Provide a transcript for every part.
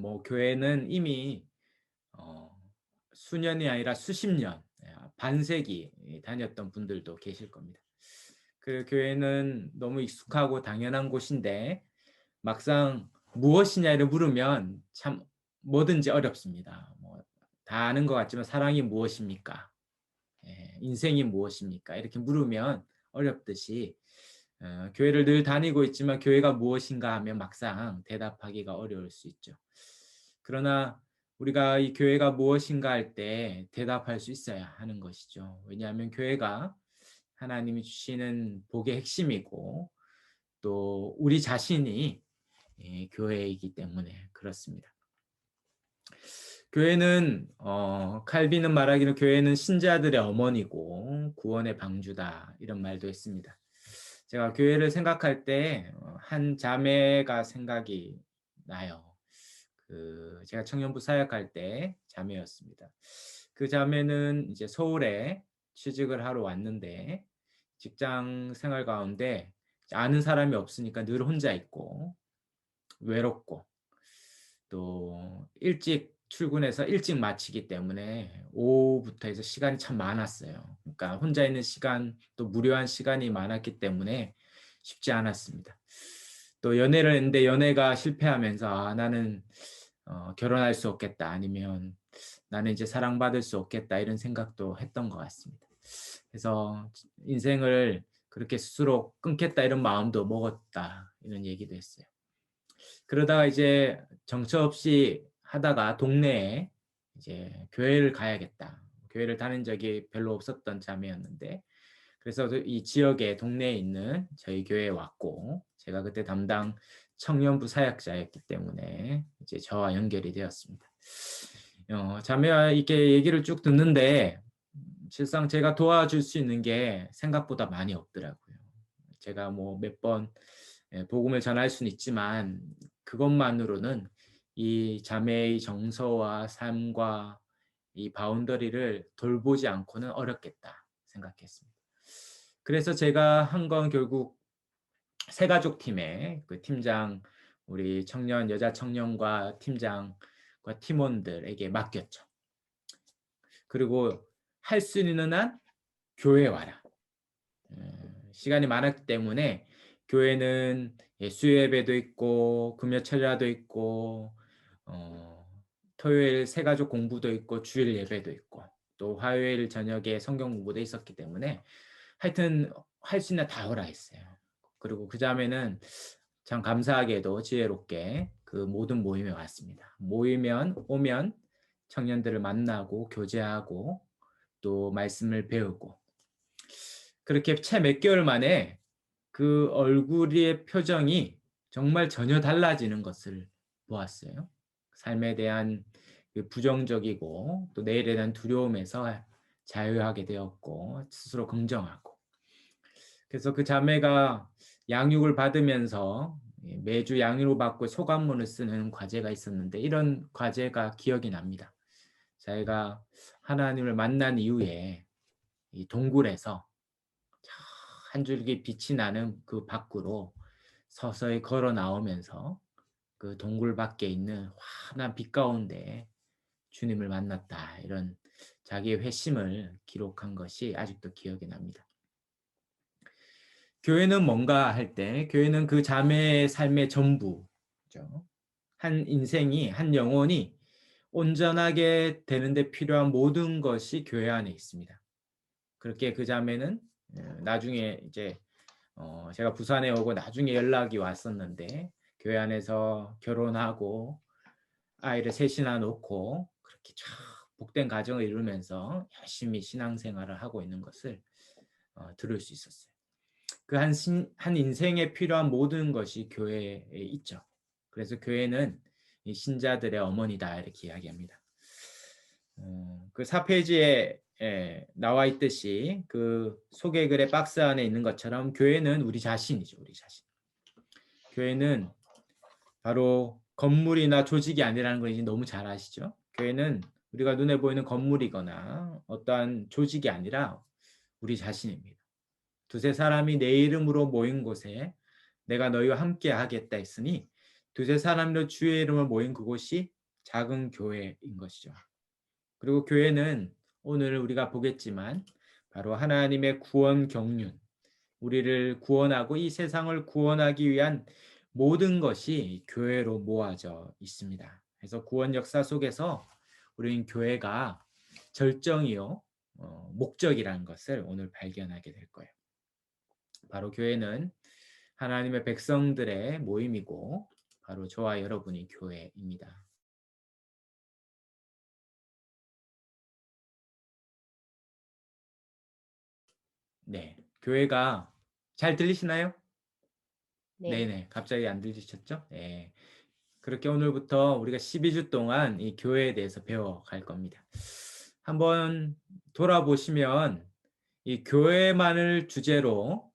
뭐 교회는 이미 수년이 아니라 수십 년, 반세기 다녔던 분들도 계실 겁니다. 그 교회는 너무 익숙하고 당연한 곳인데 막상 무엇이냐를 물으면 참 뭐든지 어렵습니다. 뭐 다 아는 것 같지만 사랑이 무엇입니까? 인생이 무엇입니까? 이렇게 물으면 어렵듯이 교회를 늘 다니고 있지만 교회가 무엇인가 하면 막상 대답하기가 어려울 수 있죠. 그러나 우리가 이 교회가 무엇인가 할 때 대답할 수 있어야 하는 것이죠. 왜냐하면 교회가 하나님이 주시는 복의 핵심이고 또 우리 자신이 교회이기 때문에 그렇습니다. 교회는 칼빈은 말하기로 교회는 신자들의 어머니고 구원의 방주다 이런 말도 했습니다. 제가 교회를 생각할 때 한 자매가 생각이 나요. 제가 청년부 사역할 때 자매였습니다. 그 자매는 이제 서울에 취직을 하러 왔는데 직장 생활 가운데 아는 사람이 없으니까 늘 혼자 있고 외롭고 또 일찍 출근해서 일찍 마치기 때문에 오후부터 해서 시간이 참 많았어요. 그러니까 혼자 있는 시간 또 무료한 시간이 많았기 때문에 쉽지 않았습니다. 또 연애를 했는데 연애가 실패하면서 나는 결혼할 수 없겠다 아니면 나는 이제 사랑받을 수 없겠다 이런 생각도 했던 것 같습니다. 그래서 인생을 그렇게 스스로 끊겠다 이런 마음도 먹었다 이런 얘기도 했어요. 그러다가 이제 정처 없이 하다가 동네에 이제 교회를 가야겠다. 교회를 다닌 적이 별로 없었던 자매였는데 그래서 이 지역에 동네에 있는 저희 교회에 왔고 제가 그때 담당 청년부 사역자였기 때문에 이제 저와 연결이 되었습니다. 자매와 이렇게 얘기를 쭉 듣는데 실상 제가 도와줄 수 있는 게 생각보다 많이 없더라고요. 제가 뭐 몇 번 복음을 전할 수는 있지만 그것만으로는 이 자매의 정서와 삶과 이 바운더리를 돌보지 않고는 어렵겠다 생각했습니다. 그래서 제가 한 건 결국 새가족 팀의 그 팀장 우리 청년 여자 청년과 팀장과 팀원들에게 맡겼죠. 그리고 할 수 있는 한 교회 와라. 시간이 많았기 때문에 교회는 수요예배도 있고 금요철야도 있고 토요일 새가족 공부도 있고 주일 예배도 있고 또 화요일 저녁에 성경 공부도 있었기 때문에 하여튼 할 수 있는 다 오라 했어요. 그리고 그 자매는 참 감사하게도 지혜롭게 그 모든 모임에 왔습니다. 오면 청년들을 만나고 교제하고 또 말씀을 배우고 그렇게 채 몇 개월 만에 그 얼굴의 표정이 정말 전혀 달라지는 것을 보았어요. 삶에 대한 그 부정적이고 또 내일에 대한 두려움에서 자유하게 되었고 스스로 긍정하고 그래서 그 자매가 양육을 받으면서 매주 양육을 받고 소감문을 쓰는 과제가 있었는데 이런 과제가 기억이 납니다. 자기가 하나님을 만난 이후에 이 동굴에서 한 줄기 빛이 나는 그 밖으로 서서히 걸어 나오면서 그 동굴 밖에 있는 환한 빛 가운데 주님을 만났다. 이런 자기의 회심을 기록한 것이 아직도 기억이 납니다. 교회는 뭔가 할 때 교회는 그 자매의 삶의 전부죠. 한 인생이 한 영혼이 온전하게 되는데 필요한 모든 것이 교회 안에 있습니다. 그렇게 그 자매는 나중에 이제 제가 부산에 오고 나중에 연락이 왔었는데 교회 안에서 결혼하고 아이를 셋이나 놓고 그렇게 참 복된 가정을 이루면서 열심히 신앙생활을 하고 있는 것을 들을 수 있었어요. 그 한 인생에 필요한 모든 것이 교회에 있죠. 그래서 교회는 이 신자들의 어머니다 이렇게 이야기합니다. 그 4페이지에 나와 있듯이 그 소개글의 박스 안에 있는 것처럼 교회는 우리 자신이죠. 우리 자신. 교회는 바로 건물이나 조직이 아니라는 걸 이제 너무 잘 아시죠? 교회는 우리가 눈에 보이는 건물이거나 어떠한 조직이 아니라 우리 자신입니다. 두세 사람이 내 이름으로 모인 곳에 내가 너희와 함께 하겠다 했으니 두세 사람으로 주의 이름을 모인 그곳이 작은 교회인 것이죠. 그리고 교회는 오늘 우리가 보겠지만 바로 하나님의 구원 경륜, 우리를 구원하고 이 세상을 구원하기 위한 모든 것이 교회로 모아져 있습니다. 그래서 구원 역사 속에서 우리는 교회가 절정이요, 목적이라는 것을 오늘 발견하게 될 거예요. 바로 교회는 하나님의 백성들의 모임이고 바로 저와 여러분이 교회입니다. 네, 교회가 잘 들리시나요? 네. 네네, 갑자기 안 들리셨죠? 네. 그렇게 오늘부터 우리가 12주 동안 이 교회에 대해서 배워갈 겁니다. 한번 돌아보시면 이 교회만을 주제로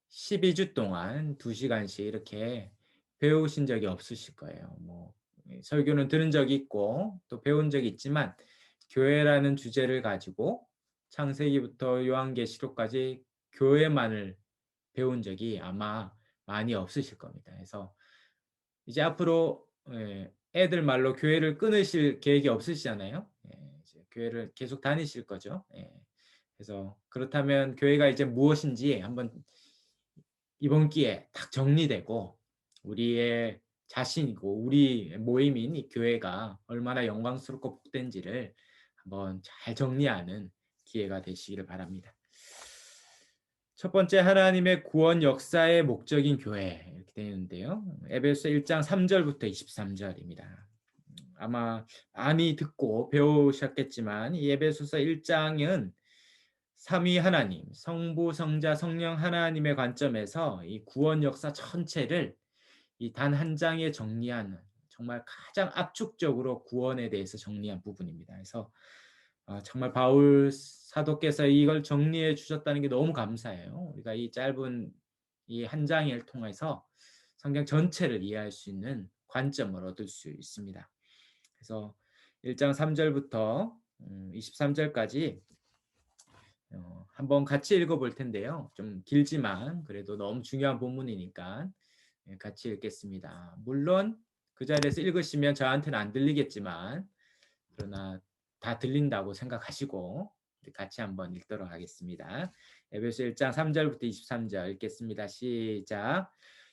12주 동안 2시간씩 이렇게 배우신 적이 없으실 거예요. 뭐 설교는 들은 적이 있고 또 배운 적이 있지만 교회라는 주제를 가지고 창세기부터 요한계시록까지 교회만을 배운 적이 아마 많이 없으실 겁니다. 그래서 이제 앞으로 애들 말로 교회를 끊으실 계획이 없으시잖아요. 이제 교회를 계속 다니실 거죠. 그래서 그렇다면 교회가 이제 무엇인지 한번 이번 기회에 딱 정리되고 우리의 자신이고 우리 모임인 이 교회가 얼마나 영광스럽고 복된지를 한번 잘 정리하는 기회가 되시기를 바랍니다. 첫 번째 하나님의 구원 역사의 목적인 교회 이렇게 되어 있는데요. 에베소 1장 3절부터 23절입니다. 아마 많이 듣고 배우셨겠지만 이 에베소서 1장은 삼위 하나님, 성부, 성자, 성령 하나님의 관점에서 이 구원 역사 전체를 이 단 한 장에 정리하는 정말 가장 압축적으로 구원에 대해서 정리한 부분입니다. 그래서 정말 바울 사도께서 이걸 정리해 주셨다는 게 너무 감사해요. 우리가 이 짧은 이 한 장을 통해서 성경 전체를 이해할 수 있는 관점을 얻을 수 있습니다. 그래서 1장 3절부터 23절까지 한번 같이 읽어볼 텐데요. 좀 길지만 그래도 너무 중요한 본문이니까 같이 읽겠습니다. 물론 그 자리에서 읽으시면 저한테는 안 들리겠지만 그러나 다 들린다고 생각하시고 같이 한번 읽도록 하겠습니다. 에베소 1장 3절부터 23절 읽겠습니다. 시작.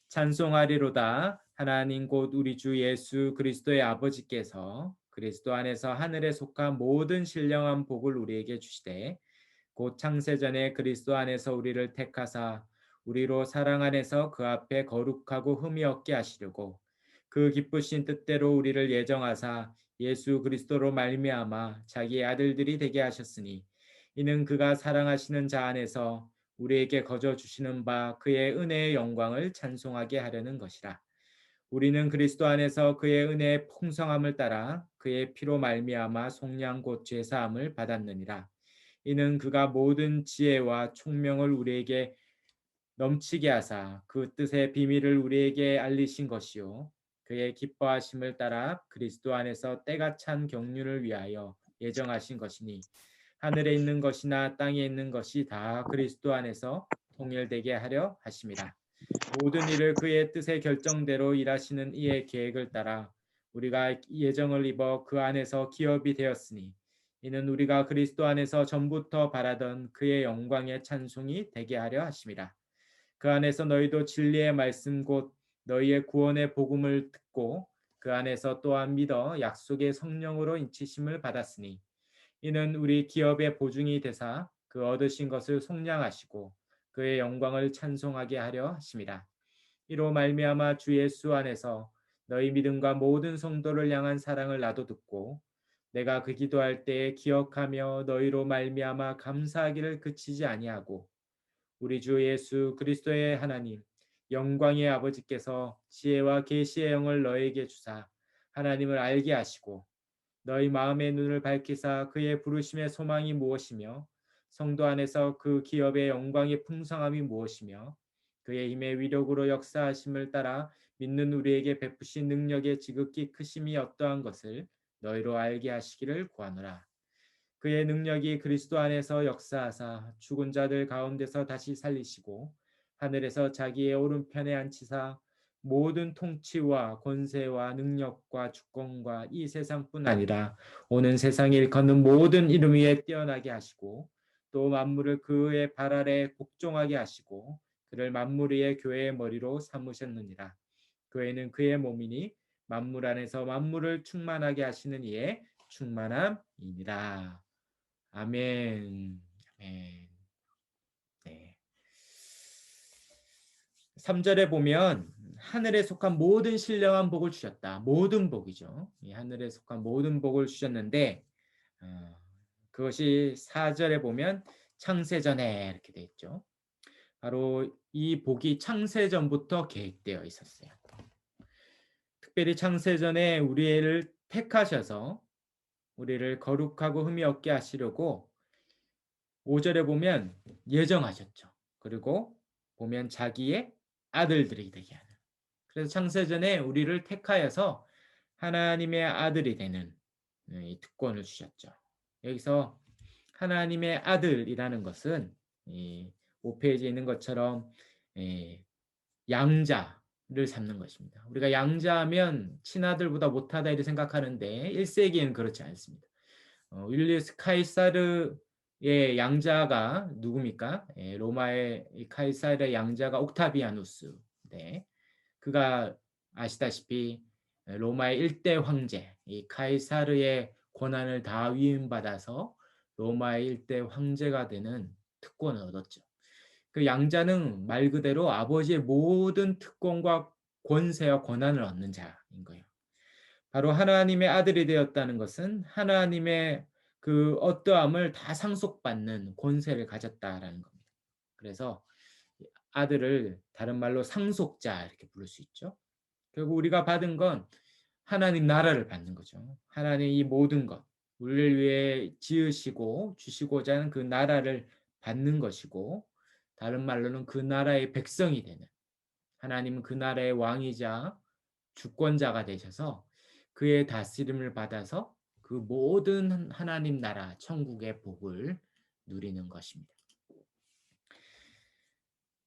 찬송하리로다 하나님 곧 우리 주 예수 그리스도의 아버지께서 그리스도 안에서 하늘에 속한 모든 신령한 복을 우리에게 주시되 곧 창세전에 그리스도 안에서 우리를 택하사 우리로 사랑 안에서 그 앞에 거룩하고 흠이 없게 하시려고 그 기쁘신 뜻대로 우리를 예정하사 예수 그리스도로 말미암아 자기의 아들들이 되게 하셨으니 이는 그가 사랑하시는 자 안에서 우리에게 거저 주시는 바 그의 은혜의 영광을 찬송하게 하려는 것이라. 우리는 그리스도 안에서 그의 은혜의 풍성함을 따라 그의 피로 말미암아 속량 곧 죄사함을 받았느니라. 이는 그가 모든 지혜와 총명을 우리에게 넘치게 하사 그 뜻의 비밀을 우리에게 알리신 것이요 그의 기뻐하심을 따라 그리스도 안에서 때가 찬 경륜을 위하여 예정하신 것이니 하늘에 있는 것이나 땅에 있는 것이 다 그리스도 안에서 통일되게 하려 하심이라. 모든 일을 그의 뜻의 결정대로 일하시는 이의 계획을 따라 우리가 예정을 입어 그 안에서 기업이 되었으니 이는 우리가 그리스도 안에서 전부터 바라던 그의 영광의 찬송이 되게 하려 하심이라. 그 안에서 너희도 진리의 말씀 곧 너희의 구원의 복음을 듣고 그 안에서 또한 믿어 약속의 성령으로 인치심을 받았으니 이는 우리 기업의 보증이 되사 그 얻으신 것을 속량하시고 그의 영광을 찬송하게 하려 하심이라. 이로 말미암아 주 예수 안에서 너희 믿음과 모든 성도를 향한 사랑을 나도 듣고 내가 그 기도할 때에 기억하며 너희로 말미암아 감사하기를 그치지 아니하고 우리 주 예수 그리스도의 하나님 영광의 아버지께서 지혜와 계시의 영을 너에게 주사 하나님을 알게 하시고 너희 마음의 눈을 밝히사 그의 부르심의 소망이 무엇이며 성도 안에서 그 기업의 영광의 풍성함이 무엇이며 그의 힘의 위력으로 역사하심을 따라 믿는 우리에게 베푸신 능력의 지극히 크심이 어떠한 것을 너희로 알게 하시기를 구하노라. 그의 능력이 그리스도 안에서 역사하사 죽은 자들 가운데서 다시 살리시고 하늘에서 자기의 오른편에 앉히사 모든 통치와 권세와 능력과 주권과 이 세상뿐 아니라 오는 세상에 일컫는 모든 이름 위에 뛰어나게 하시고 또 만물을 그의 발 아래 복종하게 하시고 그를 만물 위의 교회의 머리로 삼으셨느니라. 교회는 그의 몸이니 만물 안에서 만물을 충만하게 하시는 이의 충만함이니라. 아멘. 아멘. 네. 3절에 보면 하늘에 속한 모든 신령한 복을 주셨다. 모든 복이죠. 이 하늘에 속한 모든 복을 주셨는데 그것이 4절에 보면 창세전에 이렇게 돼 있죠. 바로 이 복이 창세전부터 계획되어 있었어요. 특별히 창세전에 우리를 택하셔서 우리를 거룩하고 흠이 없게 하시려고 5절에 보면 예정하셨죠. 그리고 보면 자기의 아들들이 되게 하는. 그래서 창세전에 우리를 택하여서 하나님의 아들이 되는 이 특권을 주셨죠. 여기서 하나님의 아들이라는 것은 이 5페이지에 있는 것처럼 양자를 삼는 것입니다. 우리가 양자하면 친아들보다 못하다 이렇게 생각하는데 1세기에는 그렇지 않습니다. 율리우스 카이사르의 양자가 누굽니까? 로마의 카이사르의 양자가 옥타비아누스. 네. 그가 아시다시피 로마의 일대 황제, 이 카이사르의 권한을 다 위임받아서 로마의 일대 황제가 되는 특권을 얻었죠. 그 양자는 말 그대로 아버지의 모든 특권과 권세와 권한을 얻는 자인 거예요. 바로 하나님의 아들이 되었다는 것은 하나님의 그 어떠함을 다 상속받는 권세를 가졌다라는 겁니다. 그래서 아들을 다른 말로 상속자 이렇게 부를 수 있죠. 결국 우리가 받은 건 하나님 나라를 받는 거죠. 하나님 이 모든 것, 우리를 위해 지으시고 주시고자 하는 그 나라를 받는 것이고 다른 말로는 그 나라의 백성이 되는 하나님은 그 나라의 왕이자 주권자가 되셔서 그의 다스림을 받아서 그 모든 하나님 나라 천국의 복을 누리는 것입니다.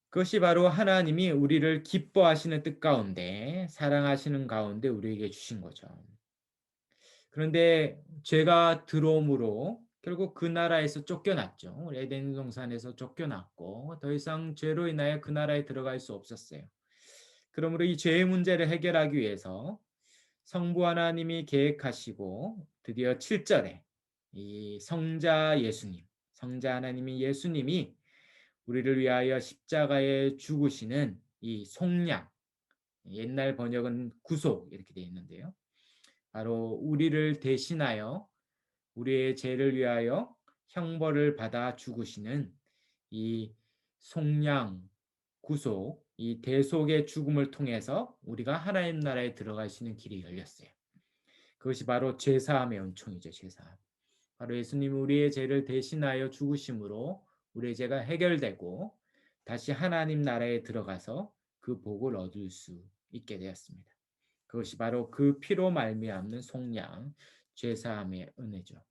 그것이 바로 하나님이 우리를 기뻐하시는 뜻 가운데 사랑하시는 가운데 우리에게 주신 거죠. 그런데 죄가 들어옴으로 결국 그 나라에서 쫓겨났죠. 에덴 동산에서 쫓겨났고 더 이상 죄로 인하여 그 나라에 들어갈 수 없었어요. 그러므로 이 죄의 문제를 해결하기 위해서 성부 하나님이 계획하시고 드디어 7절에 이 성자 예수님, 성자 하나님이 예수님이 우리를 위하여 십자가에 죽으시는 이 속량, 옛날 번역은 구속 이렇게 되어 있는데요. 바로 우리를 대신하여 우리의 죄를 위하여 형벌을 받아 죽으시는 이 속량, 구속, 이 대속의 죽음을 통해서 우리가 하나님 나라에 들어갈 수 있는 길이 열렸어요. 그것이 바로 죄사함의 은총이죠. 죄사함. 바로 예수님이 우리의 죄를 대신하여 죽으심으로 우리의 죄가 해결되고 다시 하나님 나라에 들어가서 그 복을 얻을 수 있게 되었습니다. 그것이 바로 그 피로 말미암는 속량, 죄사함의 은혜죠.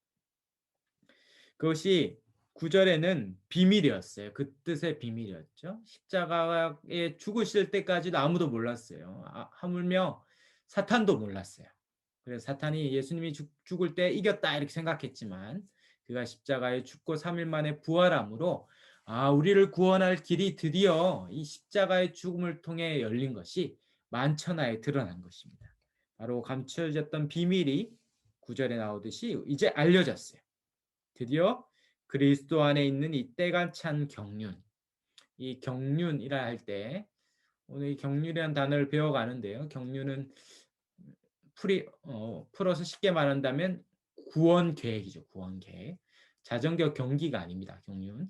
그것이 9절에는 비밀이었어요. 그 뜻의 비밀이었죠. 십자가에 죽으실 때까지도 아무도 몰랐어요. 하물며 사탄도 몰랐어요. 그래서 사탄이 예수님이 죽을 때 이겼다 이렇게 생각했지만 그가 십자가에 죽고 3일 만에 부활함으로 우리를 구원할 길이 드디어 이 십자가의 죽음을 통해 열린 것이 만천하에 드러난 것입니다. 바로 감춰졌던 비밀이 9절에 나오듯이 이제 알려졌어요. 드디어 그리스도 안에 있는 이 때가 찬 경륜, 이 경륜이라 할 때 오늘 이 경륜이라는 단어를 배워가는데요. 경륜은 풀어서 쉽게 말한다면 구원 계획이죠. 구원 계획. 자전거 경기가 아닙니다. 경륜.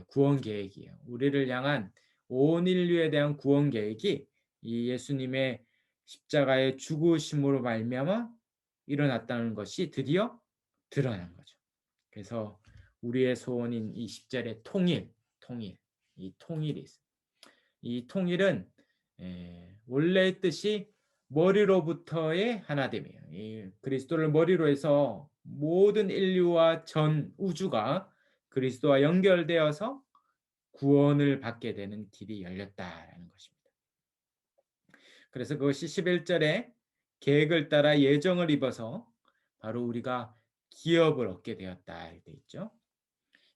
구원 계획이에요. 우리를 향한 온 인류에 대한 구원 계획이 이 예수님의 십자가의 죽으심으로 말미암아 일어났다는 것이 드디어 드러난 거죠. 그래서 우리의 소원인 이 10절의 이 통일이 있어요. 이 통일은 원래의 뜻이 머리로부터의 하나됨이에요. 이 그리스도를 머리로 해서 모든 인류와 전 우주가 그리스도와 연결되어서 구원을 받게 되는 길이 열렸다라는 것입니다. 그래서 그것이 11절에 계획을 따라 예정을 입어서 바로 우리가 기업을 얻게 되었다 이렇게 돼 있죠.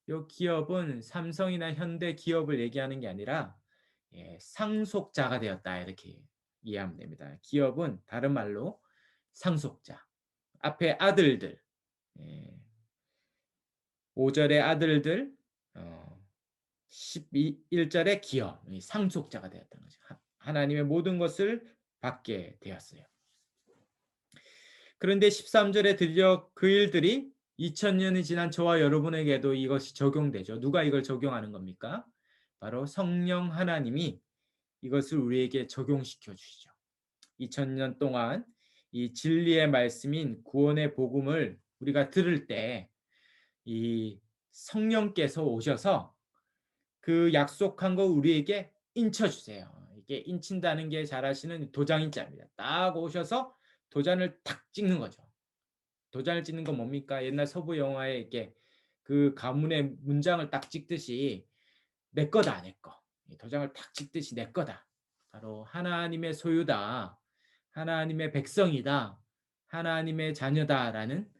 이 기업은 삼성이나 현대 기업을 얘기하는 게 아니라 상속자가 되었다 이렇게 이해하면 됩니다. 기업은 다른 말로 상속자. 앞에 아들들, 예, 5절의 아들들, 11절의 기업, 상속자가 되었다는 거죠. 하나님의 모든 것을 받게 되었어요. 그런데 13절에 드디어 그 일들이 2000년이 지난 저와 여러분에게도 이것이 적용되죠. 누가 이걸 적용하는 겁니까? 바로 성령 하나님이 이것을 우리에게 적용시켜 주시죠. 2000년 동안 이 진리의 말씀인 구원의 복음을 우리가 들을 때 이 성령께서 오셔서 그 약속한 거 우리에게 인쳐 주세요. 이게 인친다는 게 잘 아시는 도장인자입니다. 딱 오셔서 도장을 탁 찍는 거죠. 도장을 찍는 건 뭡니까? 옛날 서부 영화에 이렇게 그 가문의 문장을 딱 찍듯이 내 거다, 내 거. 도장을 탁 찍듯이 내 거다. 바로 하나님의 소유다. 하나님의 백성이다. 하나님의 자녀다라는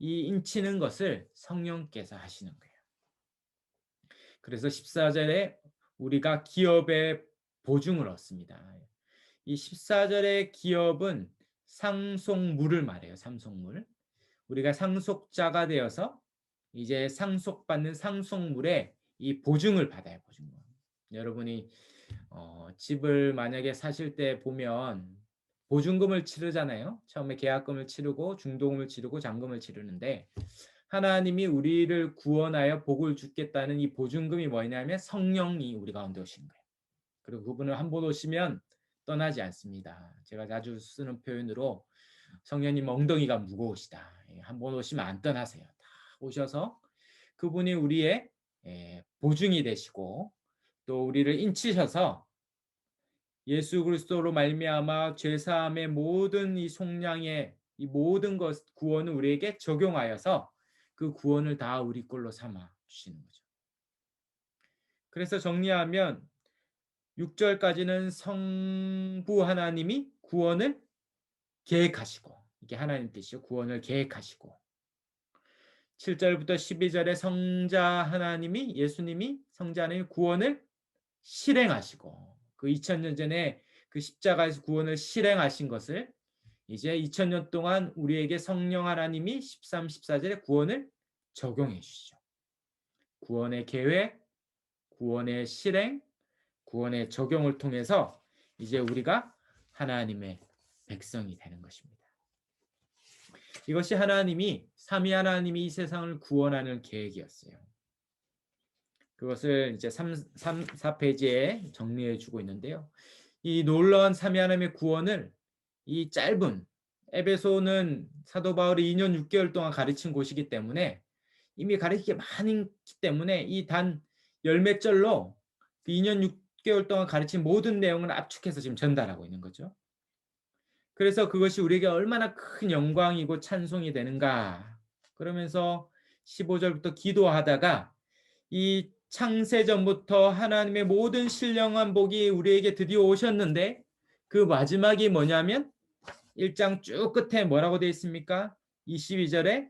이 인치는 것을 성령께서 하시는 거예요. 그래서 14절에 우리가 기업의 보증을 얻습니다. 이 14절의 기업은 상속물을 말해요. 상속물. 우리가 상속자가 되어서 이제 상속받는 상속물에 이 보증을 받아요. 보증금. 여러분이 집을 만약에 사실 때 보면 보증금을 치르잖아요. 처음에 계약금을 치르고 중도금을 치르고 잔금을 치르는데 하나님이 우리를 구원하여 복을 주겠다는 이 보증금이 뭐냐면 성령이 우리 가운데 오신 거예요. 그리고 그분을 한 번 오시면 떠나지 않습니다. 제가 자주 쓰는 표현으로 성령님 엉덩이가 무거우시다. 한 번 오시면 안 떠나세요. 다 오셔서 그분이 우리의 보증이 되시고 또 우리를 인치셔서 예수 그리스도로 말미암아 죄 사함의 모든 이 속량의 이 모든 것 구원을 우리에게 적용하여서 그 구원을 다 우리 걸로 삼아 주시는 거죠. 그래서 정리하면 6절까지는 성부 하나님이 구원을 계획하시고 이게 하나님 뜻이죠. 구원을 계획하시고 7절부터 12절에 성자 하나님이 예수님이 성자 하나님이 구원을 실행하시고 그 2000년 전에 그 십자가에서 구원을 실행하신 것을 이제 2000년 동안 우리에게 성령 하나님이 13, 14절에 구원을 적용해 주시죠. 구원의 계획, 구원의 실행, 구원의 적용을 통해서 이제 우리가 하나님의 백성이 되는 것입니다. 이것이 하나님이 삼위 하나님이 이 세상을 구원하는 계획이었어요. 그것을 이제 4페이지에 정리해 주고 있는데요. 이 놀라운 삼위 하나님의 구원을 이 짧은 에베소는 사도 바울이 2년 6개월 동안 가르친 곳이기 때문에 이미 가르칠 게 많기 때문에 이 단 열몇 절로 그 2년 6개월 동안 가르친 모든 내용을 압축해서 지금 전달하고 있는 거죠. 그래서 그것이 우리에게 얼마나 큰 영광이고 찬송이 되는가. 그러면서 15절부터 기도하다가 이 창세전부터 하나님의 모든 신령한 복이 우리에게 드디어 오셨는데 그 마지막이 뭐냐면 1장 쭉 끝에 뭐라고 되어 있습니까? 22절에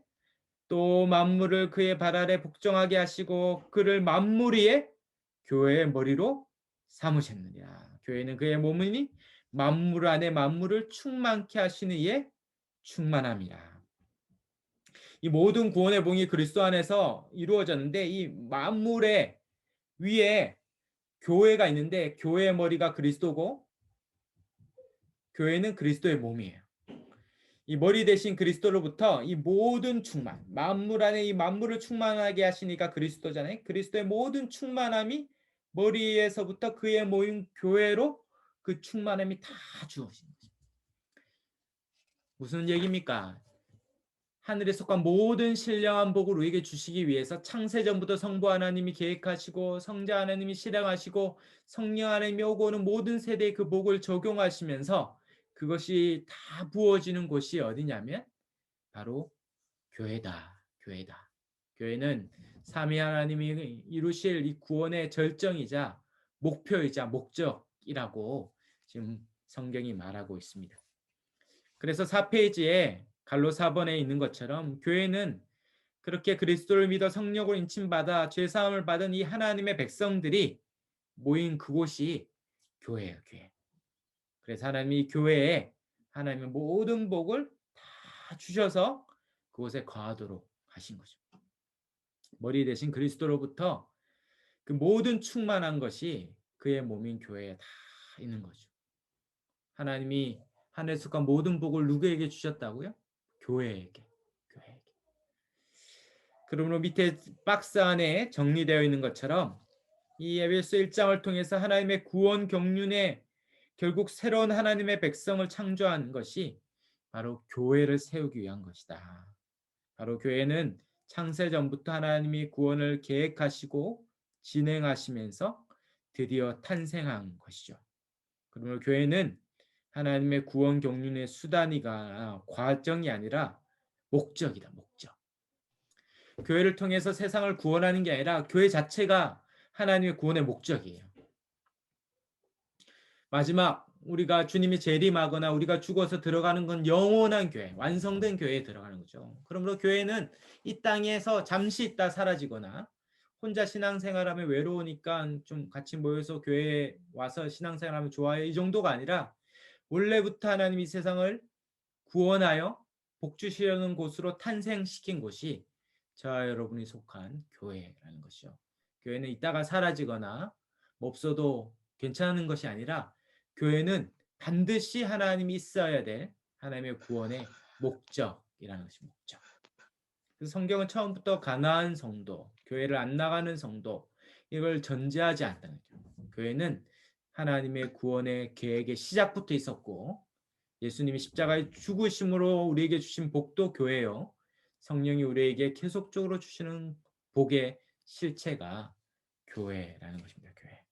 또 만물을 그의 발 아래 복종하게 하시고 그를 만물 위에 교회의 머리로 삼으셨느니라. 교회는 그의 몸이니 만물 안에 만물을 충만케 하시는 이의 충만함이라. 이 모든 구원의 복이 그리스도 안에서 이루어졌는데 이 만물의 위에 교회가 있는데 교회의 머리가 그리스도고 교회는 그리스도의 몸이에요. 이 머리 대신 그리스도로부터 이 모든 충만, 만물 안에 이 만물을 충만하게 하시니까 그리스도잖아요. 그리스도의 모든 충만함이 머리에서부터 그의 모인 교회로 그 충만함이 다 주어진 거죠. 무슨 얘기입니까? 하늘에 속한 모든 신령한 복을 우리에게 주시기 위해서 창세전부터 성부 하나님이 계획하시고 성자 하나님이 실행하시고 성령 하나님이 오고 오는 모든 세대에 그 복을 적용하시면서 그것이 다 부어지는 곳이 어디냐면 바로 교회다. 교회다. 교회는 삼위 하나님이 이루실 이 구원의 절정이자 목표이자 목적이라고 지금 성경이 말하고 있습니다. 그래서 4페이지에 갈로 4번에 있는 것처럼 교회는 그렇게 그리스도를 믿어 성령으로 인침받아 죄사함을 받은 이 하나님의 백성들이 모인 그곳이 교회예요, 교회. 그래서 하나님이 교회에 하나님의 모든 복을 다 주셔서 그곳에 거하도록 하신 거죠. 머리 대신 그리스도로부터 그 모든 충만한 것이 그의 몸인 교회에 다 있는 거죠. 하나님이 하늘에 속한 모든 복을 누구에게 주셨다고요? 교회에게. 교회에게. 그러므로 밑에 박스 안에 정리되어 있는 것처럼 이 에베소 1장을 통해서 하나님의 구원 경륜에 결국 새로운 하나님의 백성을 창조한 것이 바로 교회를 세우기 위한 것이다. 바로 교회는 창세 전부터 하나님이 구원을 계획하시고 진행하시면서 드디어 탄생한 것이죠. 그러므로 교회는 하나님의 구원 경륜의 수단이가 과정이 아니라 목적이다. 목적. 교회를 통해서 세상을 구원하는 게 아니라 교회 자체가 하나님의 구원의 목적이에요. 마지막 우리가 주님이 재림하거나 우리가 죽어서 들어가는 건 영원한 교회, 완성된 교회에 들어가는 거죠. 그러므로 교회는 이 땅에서 잠시 있다 사라지거나 혼자 신앙생활하면 외로우니까 좀 같이 모여서 교회에 와서 신앙생활하면 좋아요. 이 정도가 아니라 원래부터 하나님이 세상을 구원하여 복 주시려는 곳으로 탄생시킨 곳이 저와 여러분이 속한 교회라는 것이죠. 교회는 있다가 사라지거나 없어도 괜찮은 것이 아니라 교회는 반드시 하나님이 있어야 될 하나님의 구원의 목적이라는 것이 목적. 그래서 성경은 처음부터 가나안 성도, 교회를 안 나가는 성도 이걸 전제하지 않다는 거죠. 교회는 하나님의 구원의 계획의 시작부터 있었고 예수님이 십자가에 죽으심으로 우리에게 주신 복도 교회요. 성령이 우리에게 계속적으로 주시는 복의 실체가 교회라는 것입니다. 교회.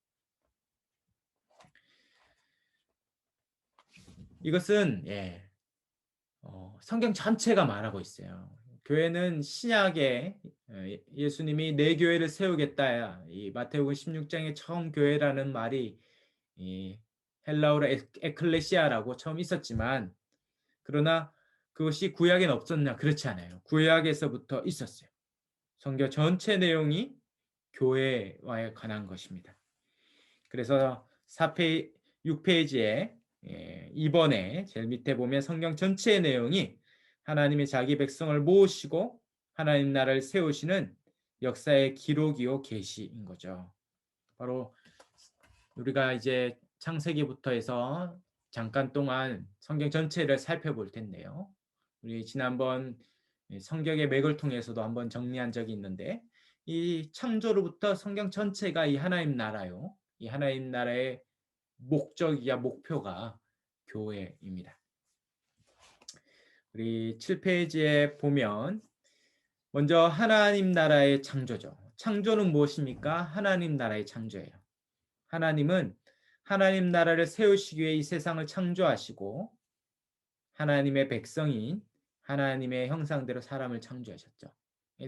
이것은 성경 전체가 말하고 있어요. 교회는 신약에 예수님이 내 교회를 세우겠다. 이 마태복음 16장에 처음 교회라는 말이 이 헬라어로 에클레시아라고 처음 있었지만 그러나 그것이 구약엔 없었냐? 그렇지 않아요. 구약에서부터 있었어요. 성경 전체 내용이 교회와에 관한 것입니다. 그래서 6페이지에 2번에 제일 밑에 보면 성경 전체의 내용이 하나님의 자기 백성을 모으시고 하나님 나라를 세우시는 역사의 기록이요 계시인 거죠. 바로 우리가 이제 창세기부터 해서 잠깐 동안 성경 전체를 살펴볼 텐데요. 우리 지난번 성경의 맥을 통해서도 한번 정리한 적이 있는데 이 창조로부터 성경 전체가 이 하나님 나라요. 이 하나님 나라의 목적이야 목표가 교회입니다. 우리 7페이지에 보면 먼저 하나님 나라의 창조죠. 창조는 무엇입니까? 하나님 나라의 창조예요. 하나님은 하나님 나라를 세우시기 위해 이 세상을 창조하시고 하나님의 백성인 하나님의 형상대로 사람을 창조하셨죠.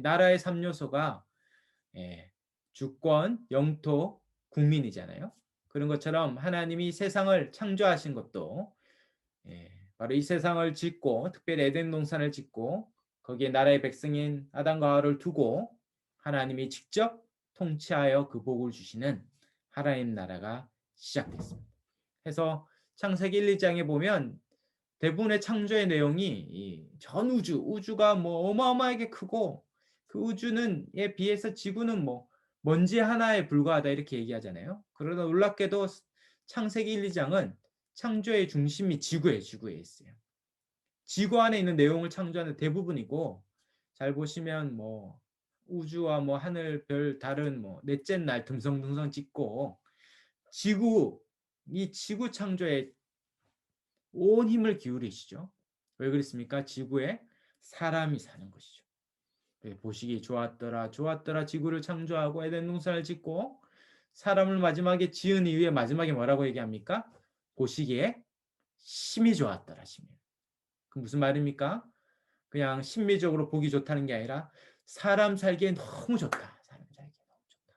나라의 3요소가 주권, 영토, 국민이잖아요. 그런 것처럼 하나님이 세상을 창조하신 것도 바로 이 세상을 짓고 특별히 에덴 동산을 짓고 거기에 나라의 백성인 아담과 하와를 두고 하나님이 직접 통치하여 그 복을 주시는 하나님 나라가 시작됐습니다. 그래서 창세기 1, 2장에 보면 대부분의 창조의 내용이 전 우주가 뭐 어마어마하게 크고 그 우주는에 비해서 지구는 뭐 먼지 하나에 불과하다 이렇게 얘기하잖아요. 그러나 놀랍게도 창세기 1, 2장은 창조의 중심이 지구에 있어요. 지구 안에 있는 내용을 창조하는 대부분이고 잘 보시면 뭐 우주와 뭐 하늘, 별, 달은 뭐 넷째 날 듬성듬성 찍고 이 지구 창조에 온 힘을 기울이시죠. 왜 그랬습니까? 지구에 사람이 사는 것이죠. 보시기 좋았더라 지구를 창조하고 에덴 동산을 짓고 사람을 마지막에 지은 이후에 마지막에 뭐라고 얘기합니까? 보시기에 심히 좋았더라. 심히. 그 무슨 말입니까? 그냥 심미적으로 보기 좋다는 게 아니라 사람 살기에 너무 좋다. 사람 살기에 너무 좋다.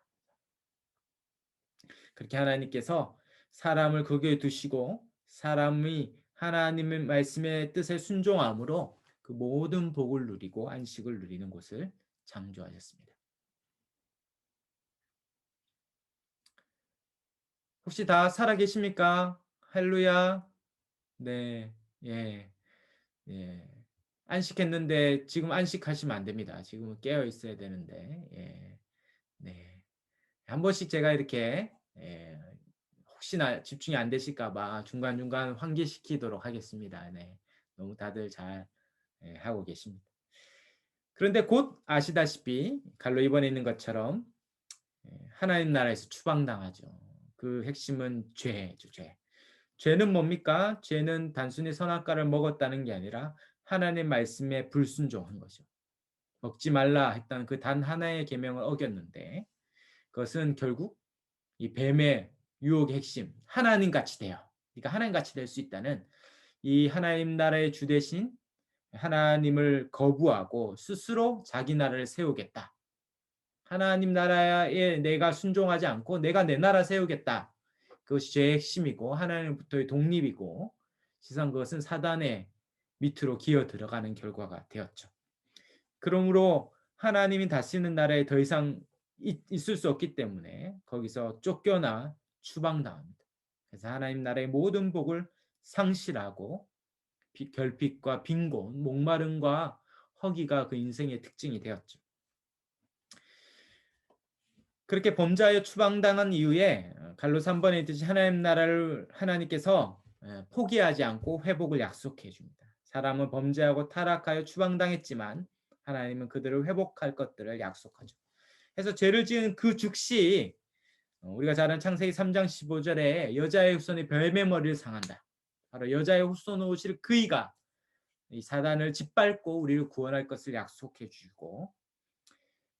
그렇게 하나님께서 사람을 거기에 두시고 사람이 하나님의 말씀의 뜻에 순종함으로 그 모든 복을 누리고 안식을 누리는 곳을 창조하셨습니다. 혹시 다 살아 계십니까? 할렐루야. 네. 예. 예. 안식했는데 지금 안식하시면 안 됩니다. 지금은 깨어 있어야 되는데. 예. 네. 한 번씩 제가 이렇게 혹시나 집중이 안 되실까 봐 중간중간 환기시키도록 하겠습니다. 네. 너무 다들 잘 하고 계십니다. 그런데 곧 아시다시피 갈로 이번에 있는 것처럼 하나님 나라에서 추방당하죠. 그 핵심은 죄죠, 죄. 죄는 뭡니까? 죄는 단순히 선악과를 먹었다는 게 아니라 하나님 말씀에 불순종한 거죠. 먹지 말라 했던 그 단 하나의 계명을 어겼는데 그것은 결국 이 뱀의 유혹의 핵심, 하나님 같이 돼요. 그러니까 하나님 같이 될 수 있다는 이 하나님 나라의 주 대신 하나님을 거부하고 스스로 자기 나라를 세우겠다. 하나님 나라에 내가 순종하지 않고 내가 내 나라 세우겠다. 그것이 죄의 핵심이고 하나님부터의 독립이고 지상 그것은 사단의 밑으로 기어 들어가는 결과가 되었죠. 그러므로 하나님이 다스리는 나라에 더 이상 있을 수 없기 때문에 거기서 쫓겨나 추방당합니다. 그래서 하나님 나라의 모든 복을 상실하고 결핍과 빈곤, 목마름과 허기가 그 인생의 특징이 되었죠. 그렇게 범죄하여 추방당한 이후에 갈로 3번에 있듯이 하나님 나라를 하나님께서 포기하지 않고 회복을 약속해 줍니다. 사람은 범죄하고 타락하여 추방당했지만 하나님은 그들을 회복할 것들을 약속하죠. 그래서 죄를 지은 그 즉시 우리가 잘 아는 창세기 3장 15절에 여자의 후손이 뱀의 머리를 상한다. 바로 여자의 후손으로 오실 그이가 이 사단을 짓밟고 우리를 구원할 것을 약속해 주고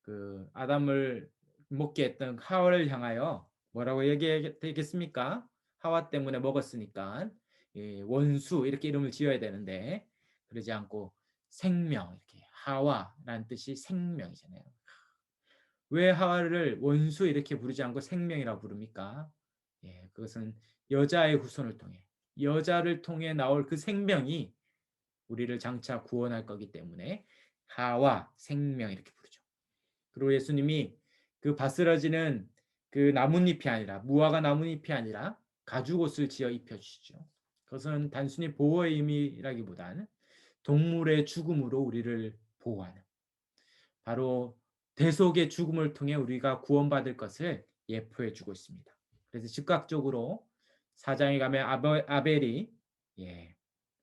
그 아담을 먹게 했던 하와를 향하여 뭐라고 얘기했겠습니까? 하와 때문에 먹었으니까 원수 이렇게 이름을 지어야 되는데 그러지 않고 생명 이렇게 하와라는 뜻이 생명이잖아요. 왜 하와를 원수 이렇게 부르지 않고 생명이라고 부릅니까? 그것은 여자의 후손을 통해 여자를 통해 나올 그 생명이 우리를 장차 구원할 거기 때문에 하와 생명 이렇게 부르죠. 그리고 예수님이 그 바스러지는 그 나뭇잎이 아니라 무화과 나뭇잎이 아니라 가죽옷을 지어 입혀주시죠. 그것은 단순히 보호의 의미라기보다는 동물의 죽음으로 우리를 보호하는 바로 대속의 죽음을 통해 우리가 구원받을 것을 예표해 주고 있습니다. 그래서 즉각적으로 사장에 가면 아벨이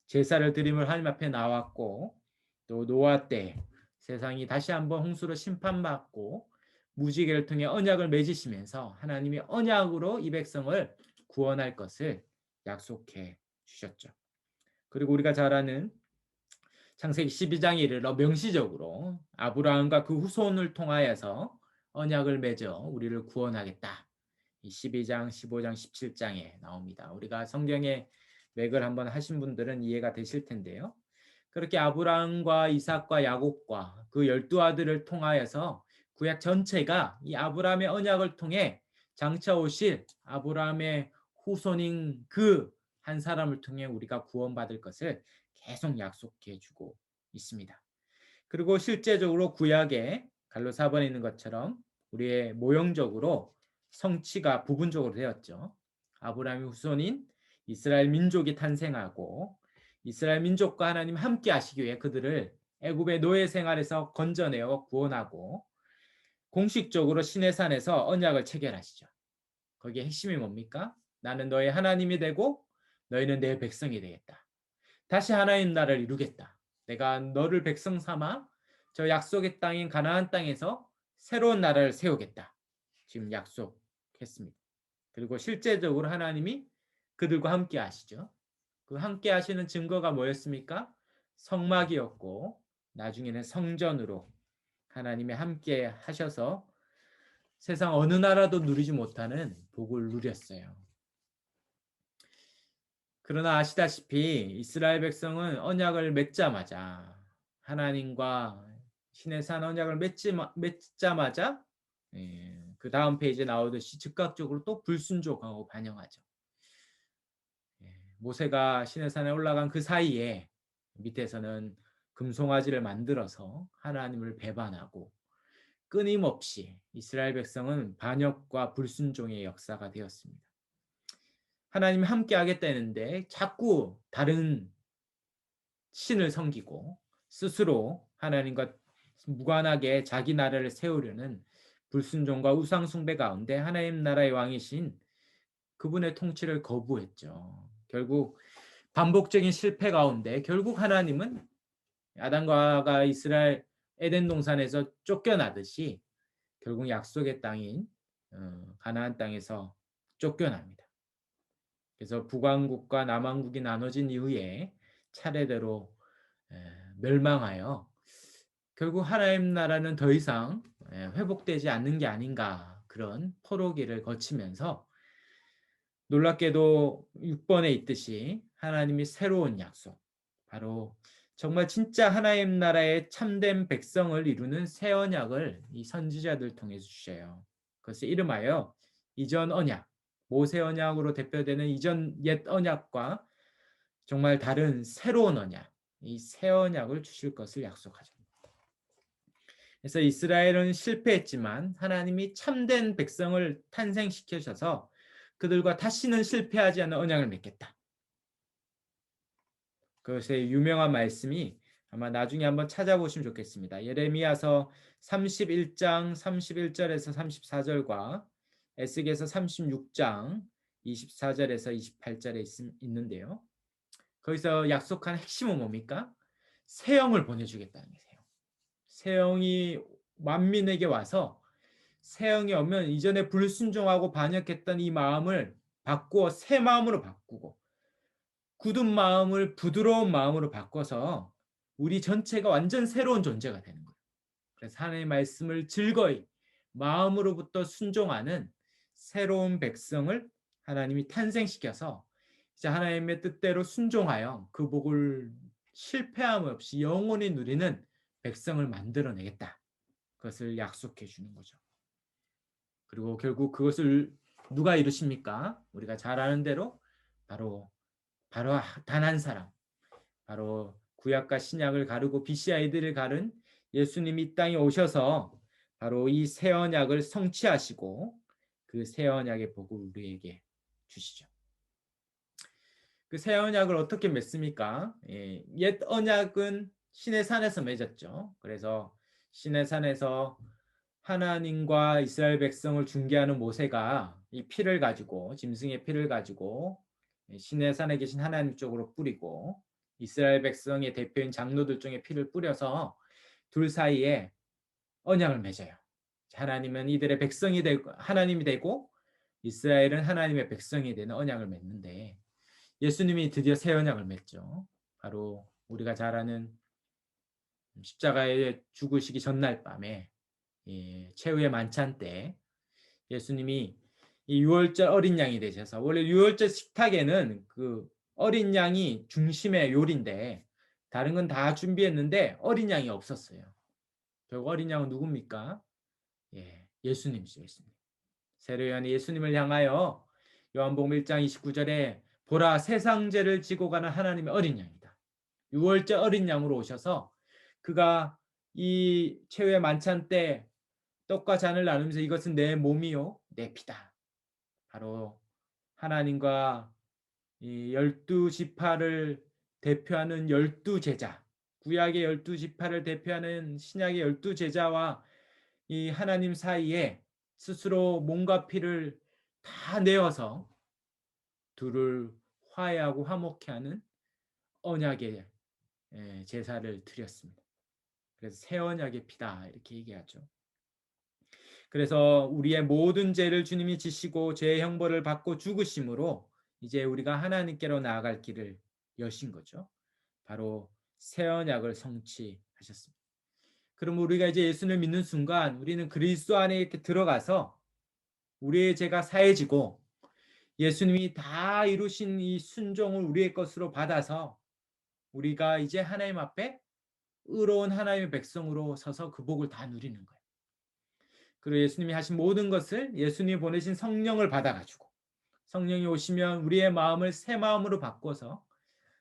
제사를 드림을 하나님 앞에 나왔고 또 노아 때 세상이 다시 한번 홍수로 심판받고 무지개를 통해 언약을 맺으시면서 하나님이 언약으로 이 백성을 구원할 것을 약속해 주셨죠. 그리고 우리가 잘 아는 창세기 12장에 이르러 명시적으로 아브라함과 그 후손을 통하여서 언약을 맺어 우리를 구원하겠다. 이 12장, 15장, 17장에 나옵니다. 우리가 성경의 맥을 한번 하신 분들은 이해가 되실 텐데요. 그렇게 아브라함과 이삭과 야곱과 그 12아들을 통하여서 구약 전체가 이 아브라함의 언약을 통해 장차 오실 아브라함의 후손인 그 한 사람을 통해 우리가 구원받을 것을 계속 약속해 주고 있습니다. 그리고 실제적으로 구약에 갈로 4번에 있는 것처럼 우리의 모형적으로 성취가 부분적으로 되었죠. 아브라함의 후손인 이스라엘 민족이 탄생하고 이스라엘 민족과 하나님 함께 하시기 위해 그들을 애굽의 노예 생활에서 건져내어 구원하고 공식적으로 시내산에서 언약을 체결하시죠. 거기에 핵심이 뭡니까? 나는 너의 하나님이 되고 너희는 내 백성이 되겠다. 다시 하나님 나라를 이루겠다. 내가 너를 백성 삼아 저 약속의 땅인 가나안 땅에서 새로운 나라를 세우겠다. 지금 약속했습니다. 그리고 실제적으로 하나님이 그들과 함께 하시죠. 그 함께 하시는 증거가 뭐였습니까? 성막이었고 나중에는 성전으로 하나님이 함께 하셔서 세상 어느 나라도 누리지 못하는 복을 누렸어요. 그러나 아시다시피 이스라엘 백성은 언약을 맺자마자 하나님과 신의 산 언약을 맺자마자 그 다음 페이지에 나오듯이 즉각적으로 또 불순종하고 반영하죠. 모세가 시내산에 올라간 그 사이에 밑에서는 금송아지를 만들어서 하나님을 배반하고 끊임없이 이스라엘 백성은 반역과 불순종의 역사가 되었습니다. 하나님이 함께 하겠다 했는데 자꾸 다른 신을 섬기고 스스로 하나님과 무관하게 자기 나라를 세우려는 불순종과 우상 숭배 가운데 하나님 나라의 왕이신 그분의 통치를 거부했죠. 결국 반복적인 실패 가운데 결국 하나님은 아담과 하와가 이스라엘 에덴 동산에서 쫓겨나듯이 결국 약속의 땅인 가나안 땅에서 쫓겨납니다. 그래서 북왕국과 남왕국이 나눠진 이후에 차례대로 멸망하여 결국 하나님 나라는 더 이상 회복되지 않는 게 아닌가, 그런 포로기를 거치면서 놀랍게도 6번에 있듯이 하나님이 새로운 약속, 바로 정말 진짜 하나님 나라의 참된 백성을 이루는 새 언약을 이 선지자들 통해서 주셔요. 그것을 이름하여 이전 언약, 모세 언약으로 대표되는 이전 옛 언약과 정말 다른 새로운 언약, 이 새 언약을 주실 것을 약속하죠. 그래서 이스라엘은 실패했지만 하나님이 참된 백성을 탄생시켜셔서 그들과 다시는 실패하지 않는 언약을 맺겠다. 그것의 유명한 말씀이 아마 나중에 한번 찾아보시면 좋겠습니다. 예레미야서 31장 31절에서 34절과 에스겔서 36장 24절에서 28절에 있는데요. 거기서 약속한 핵심은 뭡니까? 새 영을 보내주겠다는 거예요. 새 영이 만민에게 와서 새 영이 오면 이전에 불순종하고 반역했던 이 마음을 바꾸어 새 마음으로 바꾸고 굳은 마음을 부드러운 마음으로 바꿔서 우리 전체가 완전 새로운 존재가 되는 거예요. 그래서 하나님의 말씀을 즐거이 마음으로부터 순종하는 새로운 백성을 하나님이 탄생시켜서 이제 하나님의 뜻대로 순종하여 그 복을 실패함 없이 영원히 누리는 백성을 만들어내겠다. 그것을 약속해 주는 거죠. 그리고 결국 그것을 누가 이루십니까? 우리가 잘 아는 대로 바로 단 한 사람, 바로 구약과 신약을 가르고 BCI들을 가른 예수님이 이 땅에 오셔서 바로 이 새 언약을 성취하시고 그 새 언약의 복을 우리에게 주시죠. 그 새 언약을 어떻게 맺습니까? 옛 언약은 신의 산에서 맺었죠. 그래서 신의 산에서 하나님과 이스라엘 백성을 중개하는 모세가 이 피를 가지고, 짐승의 피를 가지고 신의 산에 계신 하나님 쪽으로 뿌리고 이스라엘 백성의 대표인 장로들 중에 피를 뿌려서 둘 사이에 언약을 맺어요. 하나님은 이들의 백성이 되고 하나님이 되고 이스라엘은 하나님의 백성이 되는 언약을 맺는데 예수님이 드디어 새 언약을 맺죠. 바로 우리가 잘 아는 십자가에 죽으시기 전날 밤에 최후의 만찬 때 예수님이 이 유월절 어린 양이 되셔서, 원래 유월절 식탁에는 그 어린 양이 중심의 요리인데 다른 건 다 준비했는데 어린 양이 없었어요. 결국 어린 양은 누굽니까? 예수님이죠. 예수님. 세례요한이 예수님을 향하여 요한복음 1장 29절에 보라 세상 죄를 지고 가는 하나님의 어린 양이다. 유월절 어린 양으로 오셔서 그가 이 최후의 만찬 때 떡과 잔을 나누면서 이것은 내 몸이요 내 피다. 바로 하나님과 이 12지파를 대표하는 12제자, 구약의 12지파를 대표하는 신약의 12제자와 이 하나님 사이에 스스로 몸과 피를 다 내어서 둘을 화해하고 화목케 하는 언약의 제사를 드렸습니다. 그래서 새 언약의 피다 이렇게 얘기하죠. 그래서 우리의 모든 죄를 주님이 지시고 죄의 형벌을 받고 죽으심으로 이제 우리가 하나님께로 나아갈 길을 여신 거죠. 바로 새 언약을 성취하셨습니다. 그럼 우리가 이제 예수를 믿는 순간 우리는 그리스도 안에 이렇게 들어가서 우리의 죄가 사해지고 예수님이 다 이루신 이 순종을 우리의 것으로 받아서 우리가 이제 하나님 앞에 의로운 하나님의 백성으로 서서 그 복을 다 누리는 거예요. 그리고 예수님이 하신 모든 것을 예수님이 보내신 성령을 받아가지고 성령이 오시면 우리의 마음을 새 마음으로 바꿔서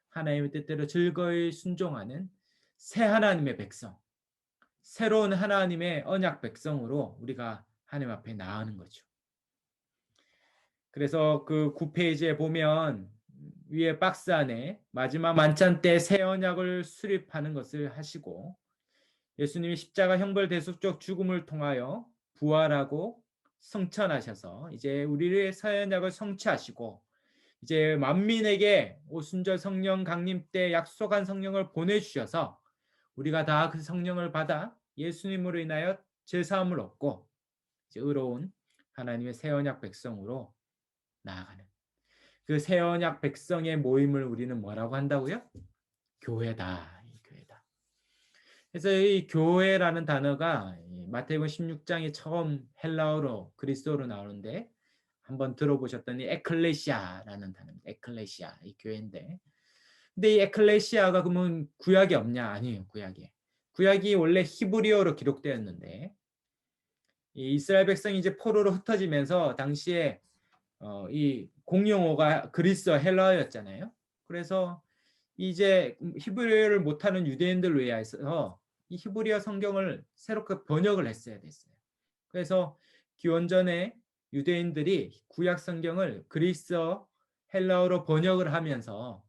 하나님의 뜻대로 즐거이 순종하는 새 하나님의 백성, 새로운 하나님의 언약 백성으로 우리가 하나님 앞에 나아가는 거죠. 그래서 그 9페이지에 보면 위에 박스 안에 마지막 만찬 때 새 언약을 수립하는 것을 하시고, 예수님이 십자가 형벌 대속적 죽음을 통하여 부활하고 성천하셔서 이제 우리의 새 언약을 성취하시고, 이제 만민에게 오순절 성령 강림 때 약속한 성령을 보내주셔서 우리가 다 그 성령을 받아 예수님으로 인하여 제사함을 얻고 이제 의로운 하나님의 새 언약 백성으로 나아가는 그 새 언약 백성의 모임을 우리는 뭐라고 한다고요? 교회다. 이 교회다. 그래서 이 교회라는 단어가 마태복음 16장에 처음 헬라어로 그리스어로 나오는데, 한번 들어보셨더니 에클레시아라는 단어입니다. 에클레시아, 이 교회인데, 근데 이 에클레시아가 그러면 구약이 없냐? 아니에요. 구약이 원래 히브리어로 기록되었는데, 이 이스라엘 백성이 이제 포로로 흩어지면서 당시에 이 공용어가 그리스어 헬라어였잖아요. 그래서 이제 히브리어를 못하는 유대인들 위해서 이 히브리어 성경을 새롭게 번역을 했어야 됐어요. 그래서 기원전에 유대인들이 구약 성경을 그리스어 헬라어로 번역을 하면서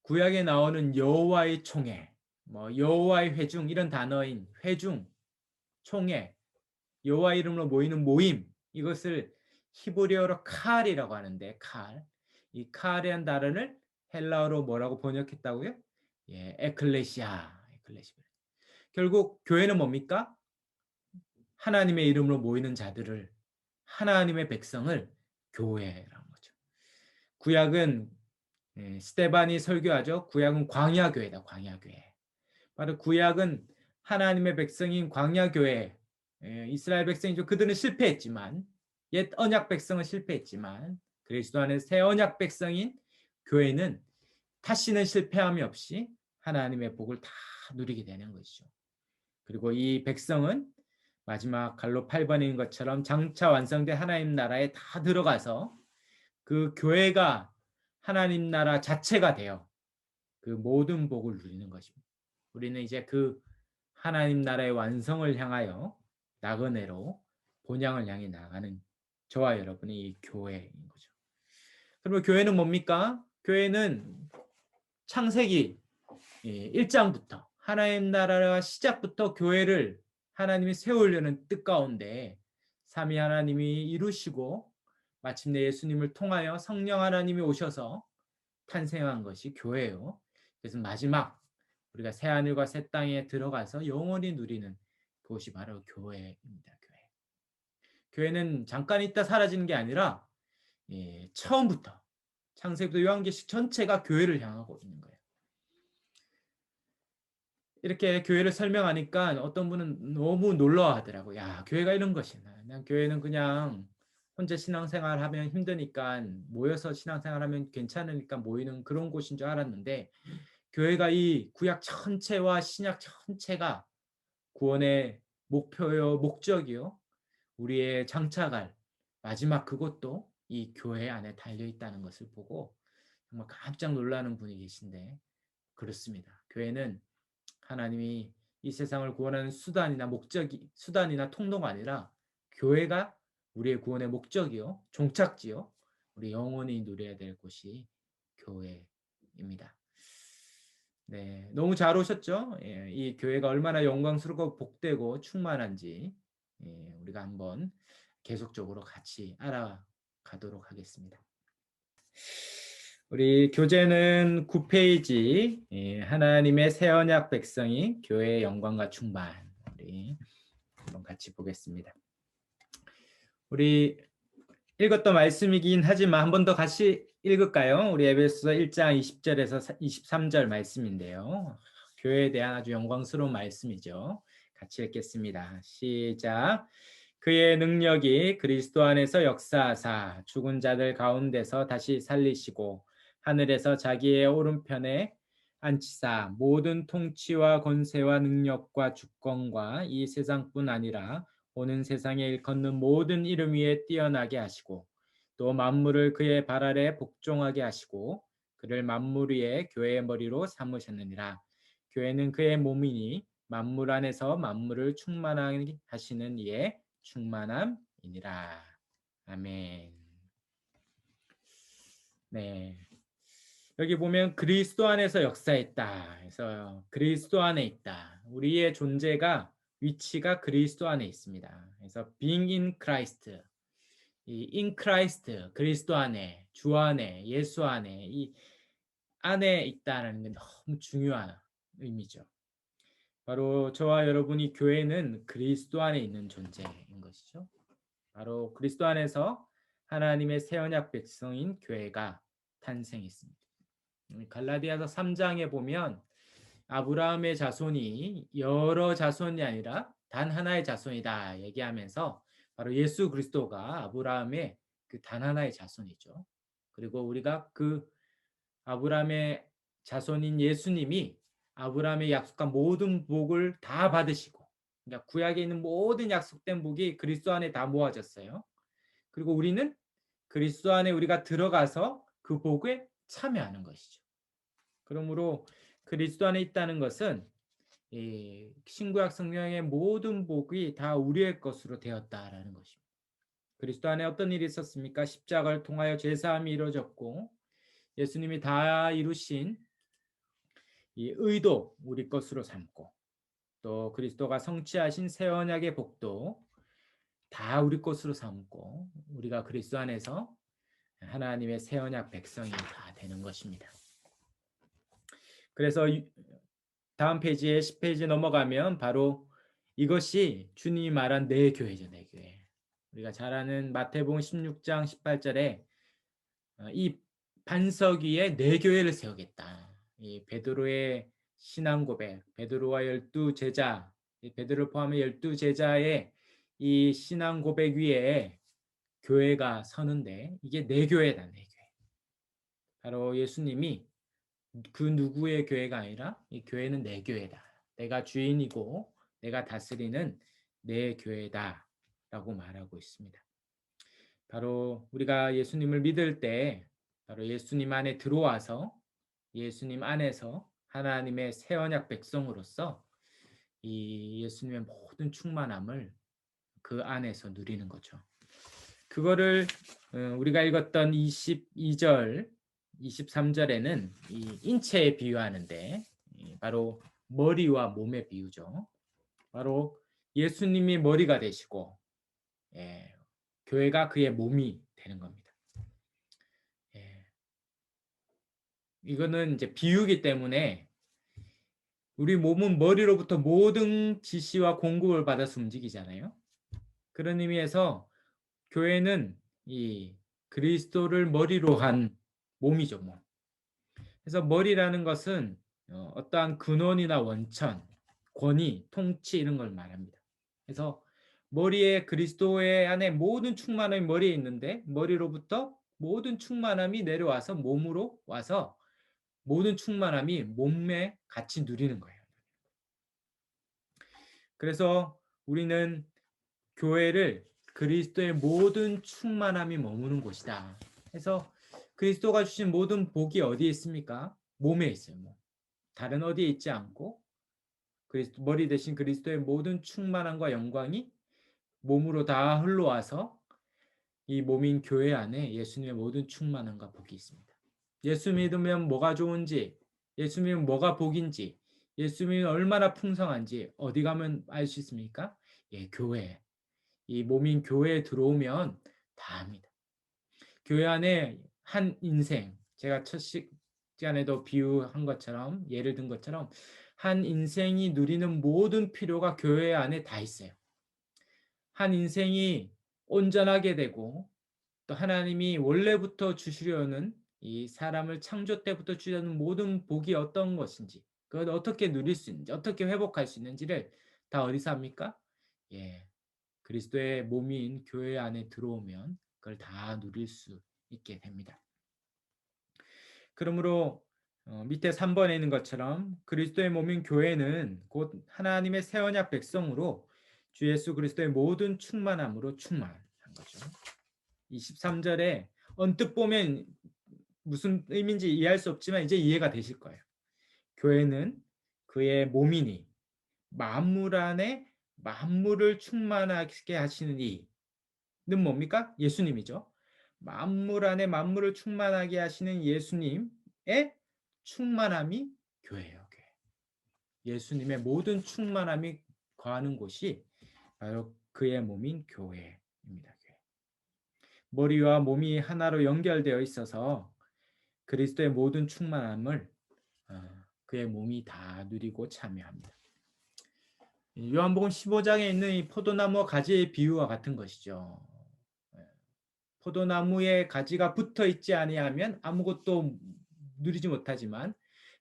구약에 나오는 여호와의 총회, 뭐 여호와의 회중 이런 단어인 회중, 총회, 여호와 이름으로 모이는 모임, 이것을 히브리어로 칼이라고 하는데, 이 칼이라는 단어를 헬라어로 뭐라고 번역했다고요? 예, 에클레시아. 결국 교회는 뭡니까? 하나님의 이름으로 모이는 자들을, 하나님의 백성을 교회라는 거죠. 구약은 스데반이 설교하죠. 구약은 광야교회다. 광야교회. 바로 구약은 하나님의 백성인 광야교회, 이스라엘 백성이죠. 그들은 실패했지만, 옛 언약 백성은 실패했지만 그리스도 안에 새 언약 백성인 교회는 다시는 실패함이 없이 하나님의 복을 다 누리게 되는 것이죠. 그리고 이 백성은 마지막 갈로 8번인 것처럼 장차 완성된 하나님 나라에 다 들어가서 그 교회가 하나님 나라 자체가 되어 그 모든 복을 누리는 것입니다. 우리는 이제 그 하나님 나라의 완성을 향하여 나그네로 본향을 향해 나가는 저와 여러분의 이 교회인 거죠. 그러면 교회는 뭡니까? 교회는 창세기 1장부터 하나님 나라와 시작부터 교회를 하나님이 세우려는 뜻 가운데 삼위 하나님이 이루시고 마침내 예수님을 통하여 성령 하나님이 오셔서 탄생한 것이 교회예요. 그래서 마지막 우리가 새 하늘과 새 땅에 들어가서 영원히 누리는 그것이 바로 교회입니다. 교회는 잠깐 있다 사라지는 게 아니라 처음부터 창세기부터 요한계시록 전체가 교회를 향하고 있는 거예요. 이렇게 교회를 설명하니까 어떤 분은 너무 놀라워하더라고요. 야, 교회가 이런 것이나. 난 교회는 그냥 혼자 신앙생활하면 힘드니까 모여서 신앙생활하면 괜찮으니까 모이는 그런 곳인 줄 알았는데, 교회가 이 구약 전체와 신약 전체가 구원의 목표요, 목적이요, 우리의 장차갈 마지막 그것도 이 교회 안에 달려 있다는 것을 보고 정말 깜짝 놀라는 분이 계신데, 그렇습니다. 교회는 하나님이 이 세상을 구원하는 수단이나 통로가 아니라 교회가 우리의 구원의 목적이요, 종착지요, 우리 영원히 누려야 될 곳이 교회입니다. 네, 너무 잘 오셨죠? 이 교회가 얼마나 영광스럽고 복되고 충만한지 우리가 한번 계속적으로 같이 알아가도록 하겠습니다. 우리 교재는 9페이지 하나님의 새 언약 백성이 교회의 영광과 충만, 우리 한번 같이 보겠습니다. 우리 읽었던 말씀이긴 하지만 한 번 더 같이 읽을까요? 우리 에베소서 1장 20절에서 23절 말씀인데요. 교회에 대한 아주 영광스러운 말씀이죠. 같이 읽겠습니다. 시작. 그의 능력이 그리스도 안에서 역사하사 죽은 자들 가운데서 다시 살리시고 하늘에서 자기의 오른편에 앉히사 모든 통치와 권세와 능력과 주권과 이 세상뿐 아니라 오는 세상에 일컫는 모든 이름 위에 뛰어나게 하시고 또 만물을 그의 발 아래 복종하게 하시고 그를 만물 위에 교회의 머리로 삼으셨느니라. 교회는 그의 몸이니 만물 안에서 만물을 충만하게 하시는 이의 충만함이니라. 아멘. 네. 여기 보면 그리스도 안에서 역사했다. 그래서 그리스도 안에 있다. 우리의 존재가 위치가 그리스도 안에 있습니다. 그래서 being in Christ, 이 in Christ, 그리스도 안에, 주 안에, 예수 안에, 이 안에 있다는 게 너무 중요한 의미죠. 바로 저와 여러분이 교회는 그리스도 안에 있는 존재인 것이죠. 바로 그리스도 안에서 하나님의 새 언약 백성인 교회가 탄생했습니다. 갈라디아서 3장에 보면 아브라함의 자손이 여러 자손이 아니라 단 하나의 자손이다 얘기하면서 바로 예수 그리스도가 아브라함의 그 단 하나의 자손이죠. 그리고 우리가 그 아브라함의 자손인 예수님이 아브라함의 약속한 모든 복을 다 받으시고, 그러니까 구약에 있는 모든 약속된 복이 그리스도 안에 다 모아졌어요. 그리고 우리는 그리스도 안에 우리가 들어가서 그 복에 참여하는 것이죠. 그러므로 그리스도 안에 있다는 것은 이 신구약 성경의 모든 복이 다 우리의 것으로 되었다라는 것입니다. 그리스도 안에 어떤 일이 있었습니까? 십자가를 통하여 죄사함이 이루어졌고 예수님이 다 이루신 이 의도 우리 것으로 삼고 또 그리스도가 성취하신 새 언약의 복도 다 우리 것으로 삼고 우리가 그리스도 안에서 하나님의 새 언약 백성이 다 되는 것입니다. 그래서 다음 페이지에 10페이지 넘어가면 바로 이것이 주님이 말한 내 교회죠. 내 교회. 우리가 잘 아는 마태복음 16장 18절에 이 반석 위에 내 교회를 세우겠다. 이 베드로의 신앙 고백, 베드로와 12제자, 베드로를 포함해 12제자의 이 신앙 고백 위에 교회가 서는데 이게 내 교회다. 내 교회. 바로 예수님이 그 누구의 교회가 아니라 이 교회는 내 교회다. 내가 주인이고 내가 다스리는 내 교회다라고 말하고 있습니다. 바로 우리가 예수님을 믿을 때 바로 예수님 안에 들어와서 예수님 안에서 하나님의 새 언약 백성으로서 이 예수님의 모든 충만함을 그 안에서 누리는 거죠. 그거를 우리가 읽었던 22절, 23절에는 이 인체에 비유하는데 바로 머리와 몸의 비유죠. 바로 예수님이 머리가 되시고 교회가 그의 몸이 되는 겁니다. 이거는 이제 비유기 때문에 우리 몸은 머리로부터 모든 지시와 공급을 받아서 움직이잖아요. 그런 의미에서 교회는 이 그리스도를 머리로 한 몸이죠, 몸. 그래서 머리라는 것은 어떠한 근원이나 원천, 권위, 통치 이런 걸 말합니다. 그래서 머리에 그리스도의 안에 모든 충만함이 머리에 있는데 머리로부터 모든 충만함이 내려와서 몸으로 와서 모든 충만함이 몸에 같이 누리는 거예요. 그래서 우리는 교회를 그리스도의 모든 충만함이 머무는 곳이다. 그래서 그리스도가 주신 모든 복이 어디에 있습니까? 몸에 있어요. 다른 어디에 있지 않고 그리스도 머리 대신 그리스도의 모든 충만함과 영광이 몸으로 다 흘러와서 이 몸인 교회 안에 예수님의 모든 충만함과 복이 있습니다. 예수 믿으면 뭐가 좋은지, 예수 믿으면 뭐가 복인지, 예수 믿으면 얼마나 풍성한지 어디 가면 알 수 있습니까? 교회. 이 몸인 교회에 들어오면 다 압니다. 교회 안에 한 인생, 제가 첫 시간에도 비유한 것처럼 예를 든 것처럼 한 인생이 누리는 모든 필요가 교회 안에 다 있어요. 한 인생이 온전하게 되고 또 하나님이 원래부터 주시려는 이 사람을 창조 때부터 주려는 모든 복이 어떤 것인지 그걸 어떻게 누릴 수 있는지 어떻게 회복할 수 있는지를 다 어디서 합니까? 그리스도의 몸인 교회 안에 들어오면 그걸 다 누릴 수 있게 됩니다. 그러므로 밑에 3번에 있는 것처럼 그리스도의 몸인 교회는 곧 하나님의 새 언약 백성으로 주 예수 그리스도의 모든 충만함으로 충만한 거죠. 이 13절에 언뜻 보면 무슨 의미인지 이해할 수 없지만 이제 이해가 되실 거예요. 교회는 그의 몸이니 만물 안에 만물을 충만하게 하시는 이는 뭡니까? 예수님이죠. 만물 안에 만물을 충만하게 하시는 예수님의 충만함이 교회예요. 교회. 예수님의 모든 충만함이 거하는 곳이 바로 그의 몸인 교회입니다. 교회. 머리와 몸이 하나로 연결되어 있어서 그리스도의 모든 충만함을 그의 몸이 다 누리고 참여합니다. 요한복음 15장에 있는 이 포도나무와 가지의 비유와 같은 것이죠. 포도나무에 가지가 붙어 있지 아니하면 아무것도 누리지 못하지만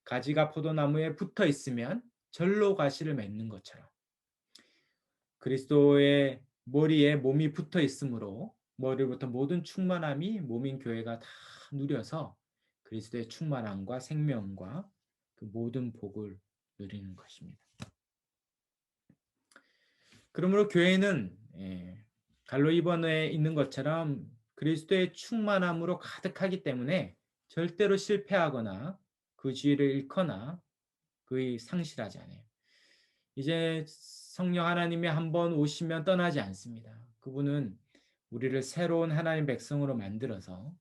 가지가 포도나무에 붙어 있으면 절로 가시를 맺는 것처럼 그리스도의 머리에 몸이 붙어 있으므로 머리부터 모든 충만함이 몸인 교회가 다 누려서 그리스도의 충만함과 생명과 그 모든 복을 누리는 것입니다. 그러므로 교회는 갈로 2번에 있는 것처럼 그리스도의 충만함으로 가득하기 때문에 절대로 실패하거나 그 지위를 잃거나 거의 상실하지 않아요. 이제 성령 하나님이 한번 오시면 떠나지 않습니다. 그분은 우리를 새로운 하나님 백성으로 만들어서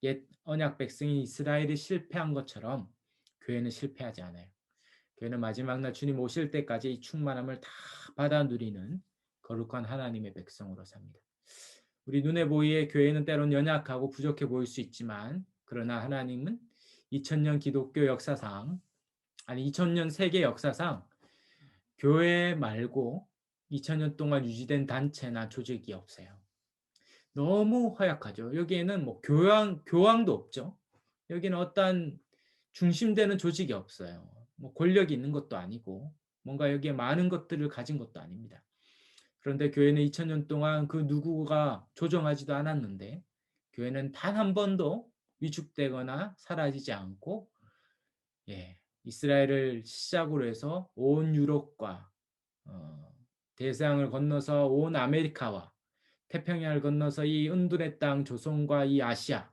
옛 언약 백성인 이스라엘이 실패한 것처럼 교회는 실패하지 않아요. 교회는 마지막 날 주님 오실 때까지 이 충만함을 다 받아 누리는 거룩한 하나님의 백성으로 삽니다. 우리 눈에 보이에 교회는 때론 연약하고 부족해 보일 수 있지만 그러나 하나님은 2000년 기독교 역사상 2000년 세계 역사상 교회 말고 2000년 동안 유지된 단체나 조직이 없어요. 너무 허약하죠. 여기에는 뭐 교황도 없죠. 여기는 어떤 중심되는 조직이 없어요. 뭐 권력이 있는 것도 아니고 뭔가 여기에 많은 것들을 가진 것도 아닙니다. 그런데 교회는 2000년 동안 그 누구가 조정하지도 않았는데 교회는 단 한 번도 위축되거나 사라지지 않고 이스라엘을 시작으로 해서 온 유럽과 대서양을 건너서 온 아메리카와 태평양을 건너서 이 은둔의 땅 조선과 이 아시아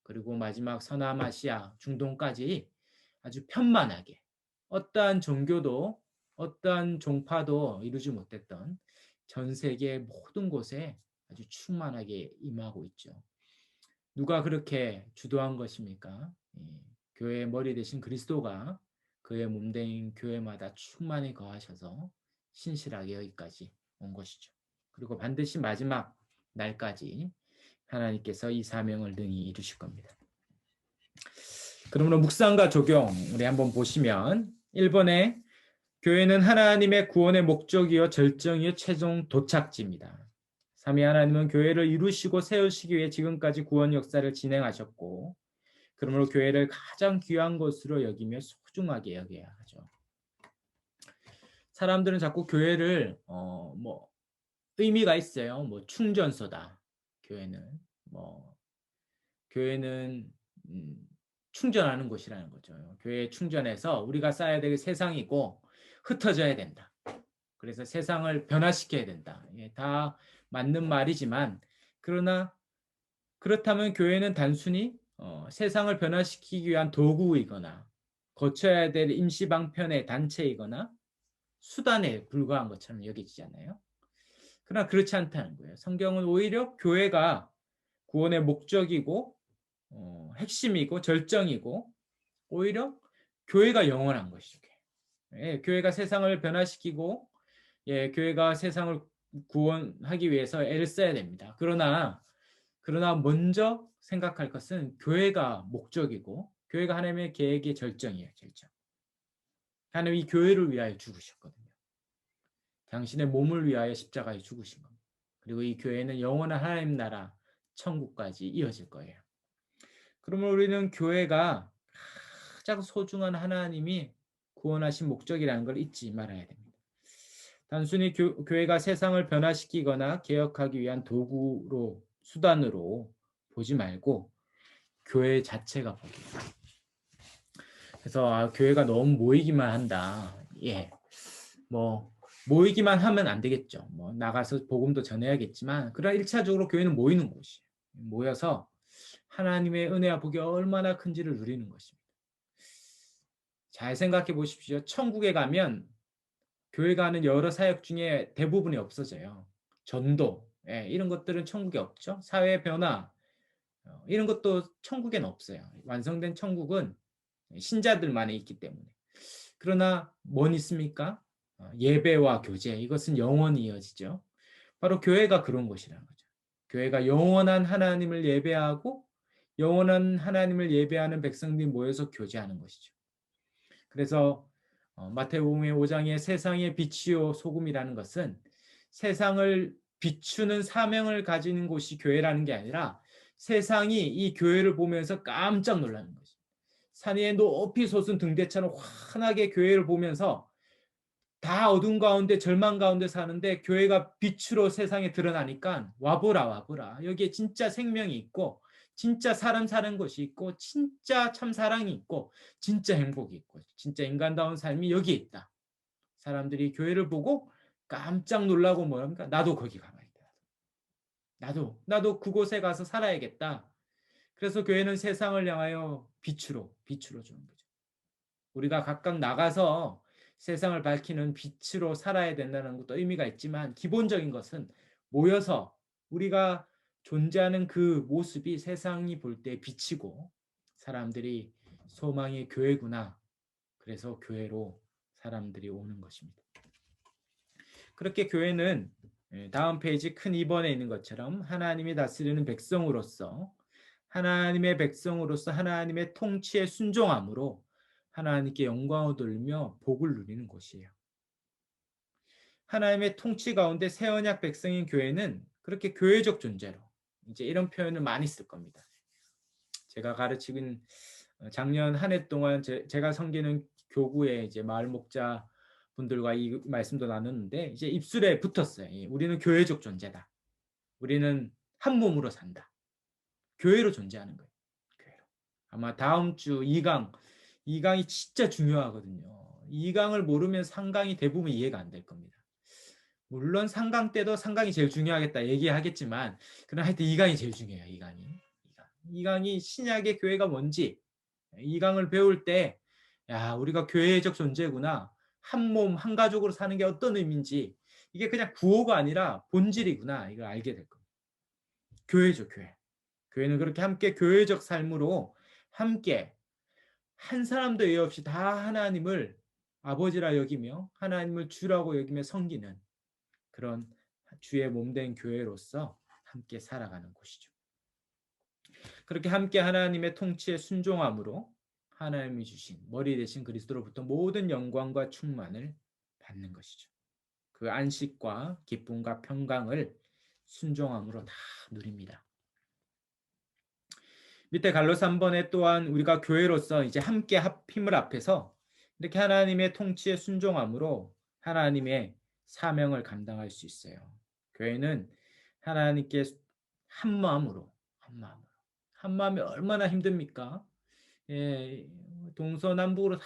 그리고 마지막 서남아시아 중동까지 아주 편만하게 어떠한 종교도 어떠한 종파도 이루지 못했던 전 세계 모든 곳에 아주 충만하게 임하고 있죠. 누가 그렇게 주도한 것입니까? 교회의 머리 대신 그리스도가 그의 몸된 교회마다 충만히 거하셔서 신실하게 여기까지 온 것이죠. 그리고 반드시 마지막 날까지 하나님께서 이 사명을 능히 이루실 겁니다. 그러므로 묵상과 적용 우리 한번 보시면 1번에 교회는 하나님의 구원의 목적이요 절정이요 최종 도착지입니다. 삼위 하나님은 교회를 이루시고 세우시기 위해 지금까지 구원 역사를 진행하셨고 그러므로 교회를 가장 귀한 것으로 여기며 소중하게 여겨야 하죠. 사람들은 자꾸 교회를 뭐 의미가 있어요. 뭐 충전소다. 교회는 충전하는 곳이라는 거죠. 교회에 충전해서 우리가 쌓아야 될 세상이고 흩어져야 된다. 그래서 세상을 변화시켜야 된다. 다 맞는 말이지만 그러나 그렇다면 교회는 단순히 세상을 변화시키기 위한 도구이거나 거쳐야 될 임시방편의 단체이거나 수단에 불과한 것처럼 여기지잖아요. 그러나 그렇지 않다는 거예요. 성경은 오히려 교회가 구원의 목적이고 핵심이고 절정이고 오히려 교회가 영원한 것이죠. 교회가 세상을 변화시키고 교회가 세상을 구원하기 위해서 애를 써야 됩니다. 그러나 먼저 생각할 것은 교회가 목적이고 교회가 하나님의 계획의 절정이에요. 절정. 하나님이 교회를 위하여 죽으셨거든요. 당신의 몸을 위하여 십자가에 죽으신 겁니다. 그리고 이 교회는 영원한 하나님 나라 천국까지 이어질 거예요. 그러면 우리는 교회가 가장 소중한 하나님이 구원하신 목적이라는 걸 잊지 말아야 됩니다. 단순히 교회가 세상을 변화시키거나 개혁하기 위한 도구로 수단으로 보지 말고 교회 자체가 복이에요. 그래서 교회가 너무 모이기만 한다. 뭐 모이기만 하면 안 되겠죠. 뭐 나가서 복음도 전해야겠지만, 그러나 1차적으로 교회는 모이는 곳이에요. 모여서 하나님의 은혜와 복이 얼마나 큰지를 누리는 것입니다. 잘 생각해 보십시오. 천국에 가면 교회가 하는 여러 사역 중에 대부분이 없어져요. 전도, 이런 것들은 천국에 없죠. 사회 변화, 이런 것도 천국엔 없어요. 완성된 천국은 신자들만에 있기 때문에. 그러나 뭔 있습니까? 예배와 교제, 이것은 영원히 이어지죠. 바로 교회가 그런 곳이라는 거죠. 교회가 영원한 하나님을 예배하고 영원한 하나님을 예배하는 백성들이 모여서 교제하는 것이죠. 그래서 마태복음 5장의 세상의 빛이요 소금이라는 것은 세상을 비추는 사명을 가지는 곳이 교회라는 게 아니라 세상이 이 교회를 보면서 깜짝 놀라는 거죠. 산 위에 높이 솟은 등대처럼 환하게 교회를 보면서 다 어둠 가운데 절망 가운데 사는데 교회가 빛으로 세상에 드러나니까 와보라 와보라, 여기에 진짜 생명이 있고 진짜 사람 사는 것이 있고 진짜 참 사랑이 있고 진짜 행복이 있고 진짜 인간다운 삶이 여기에 있다. 사람들이 교회를 보고 깜짝 놀라고 뭐랍니까? 나도 거기 가봐야겠다. 나도 그곳에 가서 살아야겠다. 그래서 교회는 세상을 향하여 빛으로 주는 거죠. 우리가 각각 나가서 세상을 밝히는 빛으로 살아야 된다는 것도 의미가 있지만, 기본적인 것은 모여서 우리가 존재하는 그 모습이 세상이 볼 때 빛이고 사람들이 소망의 교회구나. 그래서 교회로 사람들이 오는 것입니다. 그렇게 교회는 다음 페이지 큰 2번에 있는 것처럼 하나님이 다스리는 백성으로서 하나님의 통치에 순종함으로 하나님께 영광을 돌리며 복을 누리는 곳이에요. 하나님의 통치 가운데 새 언약 백성인 교회는 그렇게 교회적 존재로, 이제 이런 표현을 많이 쓸 겁니다. 제가 가르치는 작년 한 해 동안 제가 섬기는 교구의 이제 마을 목자 분들과 이 말씀도 나눴는데, 이제 입술에 붙었어요. 우리는 교회적 존재다. 우리는 한 몸으로 산다. 교회로 존재하는 거예요. 교회로. 아마 다음 주 2강이 진짜 중요하거든요. 2강을 모르면 3강이 대부분 이해가 안 될 겁니다. 물론 3강 때도 3강이 제일 중요하겠다 얘기하겠지만, 그러나 하여튼 2강이 제일 중요해요. 2강이 신약의 교회가 뭔지, 2강을 배울 때 야, 우리가 교회적 존재구나, 한 몸, 한 가족으로 사는 게 어떤 의미인지, 이게 그냥 구호가 아니라 본질이구나, 이걸 알게 될 겁니다. 교회죠, 교회. 교회는 그렇게 함께 교회적 삶으로 함께 한 사람도 예외 없이 다 하나님을 아버지라 여기며 하나님을 주라고 여기며 섬기는 그런 주의 몸된 교회로서 함께 살아가는 곳이죠. 그렇게 함께 하나님의 통치에 순종함으로 하나님이 주신 머리 대신 그리스도로부터 모든 영광과 충만을 받는 것이죠. 그 안식과 기쁨과 평강을 순종함으로 다 누립니다. 밑에 갈로스 3번에 또한 우리가 교회로서 이제 함께 힘을 합해서 이렇게 하나님의 통치에 순종함으로 하나님의 사명을 감당할 수 있어요. 교회는 하나님께 한 마음이 얼마나 힘듭니까? 동서남북으로 다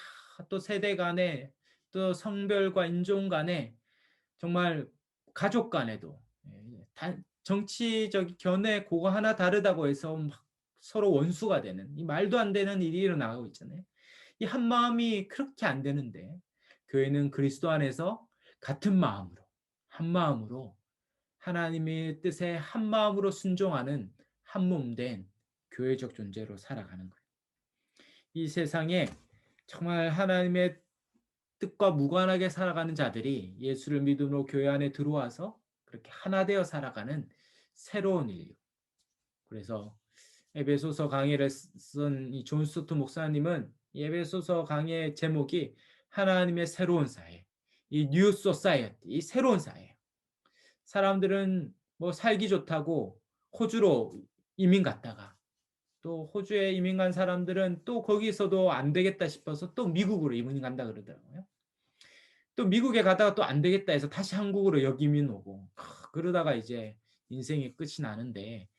또 세대 간에 또 성별과 인종 간에 정말 가족 간에도 정치적 견해 그거 하나 다르다고 해서 막 서로 원수가 되는 이 말도 안 되는 일이 일어나고 있잖아요. 이 한 마음이 그렇게 안 되는데 교회는 그리스도 안에서 같은 마음으로 한 마음으로 하나님의 뜻에 한 마음으로 순종하는 한 몸 된 교회적 존재로 살아가는 거예요. 이 세상에 정말 하나님의 뜻과 무관하게 살아가는 자들이 예수를 믿음으로 교회 안에 들어와서 그렇게 하나 되어 살아가는 새로운 인류. 그래서 에베소서 강의를 쓴 이 존 스토트 목사님은 에베소서 강의 제목이 하나님의 새로운 사회, 이 뉴 소사이어티, 이 새로운 사회. 사람들은 뭐 살기 좋다고 호주로 이민 갔다가 또 호주에 이민 간 사람들은 또 거기서도 안 되겠다 싶어서 또 미국으로 이민 간다 그러더라고요. 또 미국에 가다가 또 안 되겠다 해서 다시 한국으로 역이민 오고 그러다가 이제 인생의 끝이 나는데,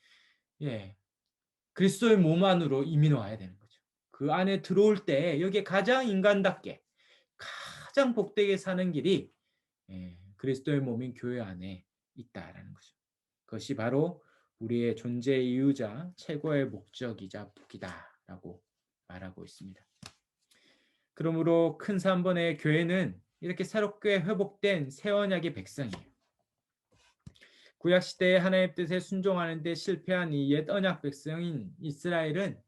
그리스도의 몸 안으로 이민 와야 되는 거죠. 그 안에 들어올 때 여기에 가장 인간답게 가장 복되게 사는 길이 그리스도의 몸인 교회 안에 있다라는 거죠. 그것이 바로 우리의 존재의 이유자 최고의 목적이자 복이다라고 말하고 있습니다. 그러므로 큰 산번의 교회는 이렇게 새롭게 회복된 새 언약의 백성이에요. 구약 시대에 하나님의 뜻에 순종하는 데 실패한 이 옛 언약 백성인 이스라엘은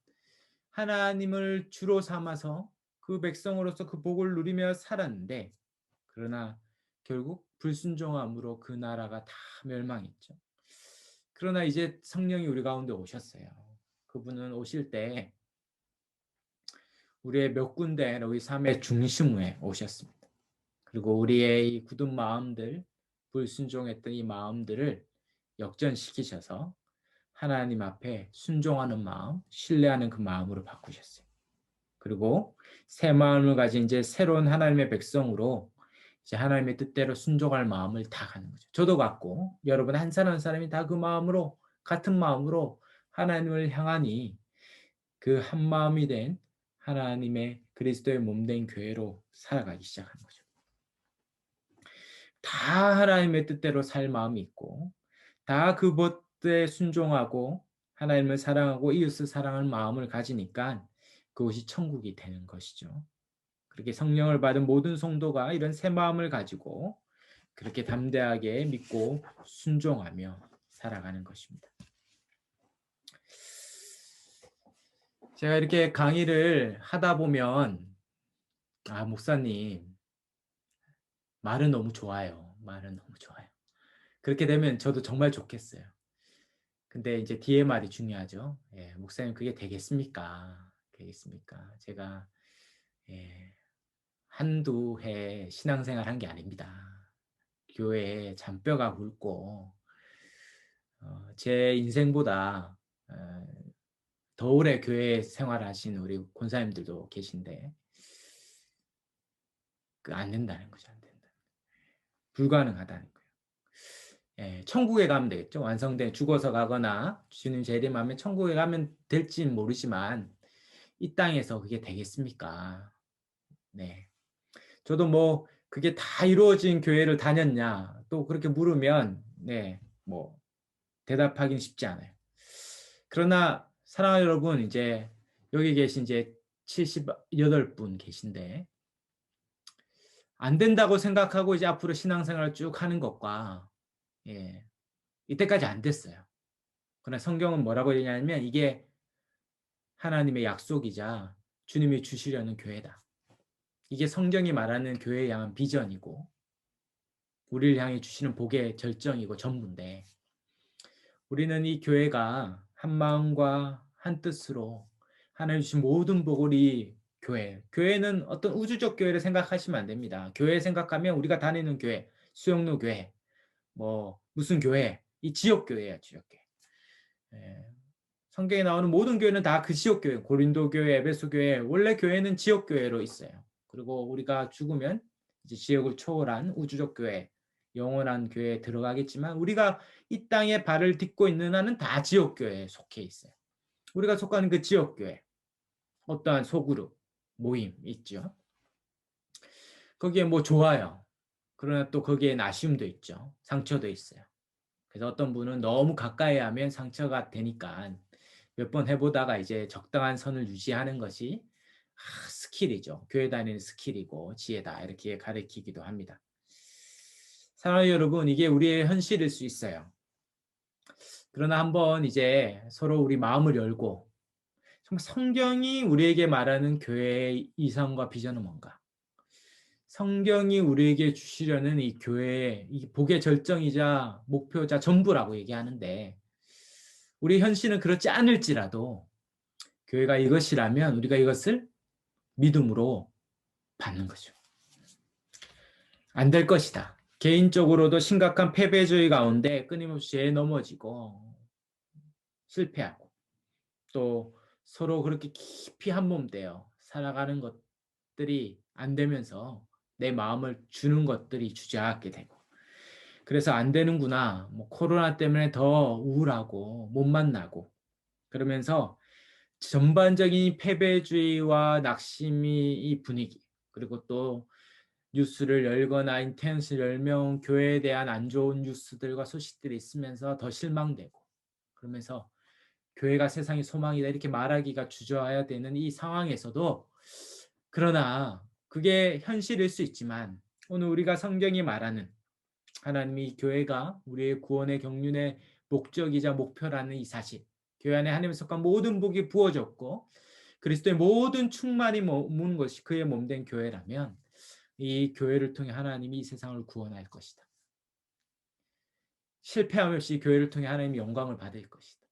하나님을 주로 삼아서 그 백성으로서 그 복을 누리며 살았는데, 그러나 결국 불순종함으로 그 나라가 다 멸망했죠. 그러나 이제 성령이 우리 가운데 오셨어요. 그분은 오실 때 우리의 몇 군데 우리 삶의 중심에 오셨습니다. 그리고 우리의 이 굳은 마음들, 불순종했던 이 마음들을 역전시키셔서 하나님 앞에 순종하는 마음, 신뢰하는 그 마음으로 바꾸셨어요. 그리고 새 마음을 가진 이제 새로운 하나님의 백성으로 이제 하나님의 뜻대로 순종할 마음을 다 갖는 거죠. 저도 갖고 여러분 한 사람 한 사람이 다 그 마음으로, 같은 마음으로 하나님을 향하니 그 한 마음이 된 하나님의 그리스도의 몸된 교회로 살아가기 시작하는 거죠. 다 하나님의 뜻대로 살 마음이 있고, 다 그 법에 순종하고 하나님을 사랑하고 이웃을 사랑하는 마음을 가지니까 그것이 천국이 되는 것이죠. 그렇게 성령을 받은 모든 성도가 이런 새 마음을 가지고 그렇게 담대하게 믿고 순종하며 살아가는 것입니다. 제가 이렇게 강의를 하다 보면 목사님 말은 너무 좋아요. 말은 너무 좋아요. 그렇게 되면 저도 정말 좋겠어요. 근데 이제 뒤에 말이 중요하죠. 예, 목사님 그게 되겠습니까? 되겠습니까? 제가 한두 해 신앙생활 한 게 아닙니다. 교회에 잔뼈가 굵고 제 인생보다 더 오래 교회 생활하신 우리 권사님들도 계신데 안 된다는 거죠. 안 된다. 불가능하다는 거예요. 천국에 가면 되겠죠. 완성된 죽어서 가거나 주님 재림하면 천국에 가면 될지는 모르지만 이 땅에서 그게 되겠습니까? 네. 저도 뭐 그게 다 이루어진 교회를 다녔냐 또 그렇게 물으면 뭐 대답하기는 쉽지 않아요. 그러나 사랑하는 여러분, 이제 여기 계신 이제 78분 계신데 안 된다고 생각하고 이제 앞으로 신앙생활을 쭉 하는 것과 이때까지 안 됐어요. 그러나 성경은 뭐라고 얘기하냐면 이게 하나님의 약속이자 주님이 주시려는 교회다. 이게 성경이 말하는 교회에 향한 비전이고 우리를 향해 주시는 복의 절정이고 전부인데, 우리는 이 교회가 한 마음과 한 뜻으로 하나님 주신 모든 복을 이 교회는 어떤 우주적 교회를 생각하시면 안 됩니다. 교회 생각하면 우리가 다니는 교회, 수영로 교회, 뭐 무슨 교회, 이 지역 교회야, 지역 교회. 성경에 나오는 모든 교회는 다 그 지역 교회, 고린도 교회, 에베소 교회, 원래 교회는 지역 교회로 있어요. 그리고 우리가 죽으면 이제 지역을 초월한 우주적 교회, 영원한 교회에 들어가겠지만 우리가 이 땅에 발을 딛고 있는 한은 다 지역 교회에 속해 있어요. 우리가 속하는 그 지역 교회, 어떠한 소그룹, 모임 있죠. 거기에 뭐 좋아요. 그러나 또 거기엔 아쉬움도 있죠. 상처도 있어요. 그래서 어떤 분은 너무 가까이 하면 상처가 되니까 몇 번 해보다가 이제 적당한 선을 유지하는 것이 스킬이죠. 교회 다니는 스킬이고 지혜다, 이렇게 가르치기도 합니다. 사랑하는 여러분, 이게 우리의 현실일 수 있어요. 그러나 한번 이제 서로 우리 마음을 열고 정말 성경이 우리에게 말하는 교회의 이상과 비전은 뭔가, 성경이 우리에게 주시려는 이 교회의 이 복의 절정이자 목표자 전부라고 얘기하는데, 우리 현실은 그렇지 않을지라도 교회가 이것이라면 우리가 이것을 믿음으로 받는 거죠. 안 될 것이다. 개인적으로도 심각한 패배주의 가운데 끊임없이 넘어지고 실패하고 또 서로 그렇게 깊이 한몸 되어 살아가는 것들이 안 되면서 내 마음을 주는 것들이 주저앉게 되고, 그래서 안 되는구나, 뭐 코로나 때문에 더 우울하고 못 만나고 그러면서 전반적인 패배주의와 낙심이 이 분위기, 그리고 또 뉴스를 열거나 인터넷을 열면 교회에 대한 안 좋은 뉴스들과 소식들이 있으면서 더 실망되고, 그러면서 교회가 세상의 소망이다 이렇게 말하기가 주저해야 되는 이 상황에서도, 그러나 그게 현실일 수 있지만 오늘 우리가 성경이 말하는 하나님이 교회가 우리의 구원의 경륜의 목적이자 목표라는 이 사실, 교회 안에 하나님의 속한 모든 복이 부어졌고 그리스도의 모든 충만이 머무는 것이 그의 몸된 교회라면 이 교회를 통해 하나님이 이 세상을 구원할 것이다. 실패함 없이 교회를 통해 하나님이 영광을 받을 것이다.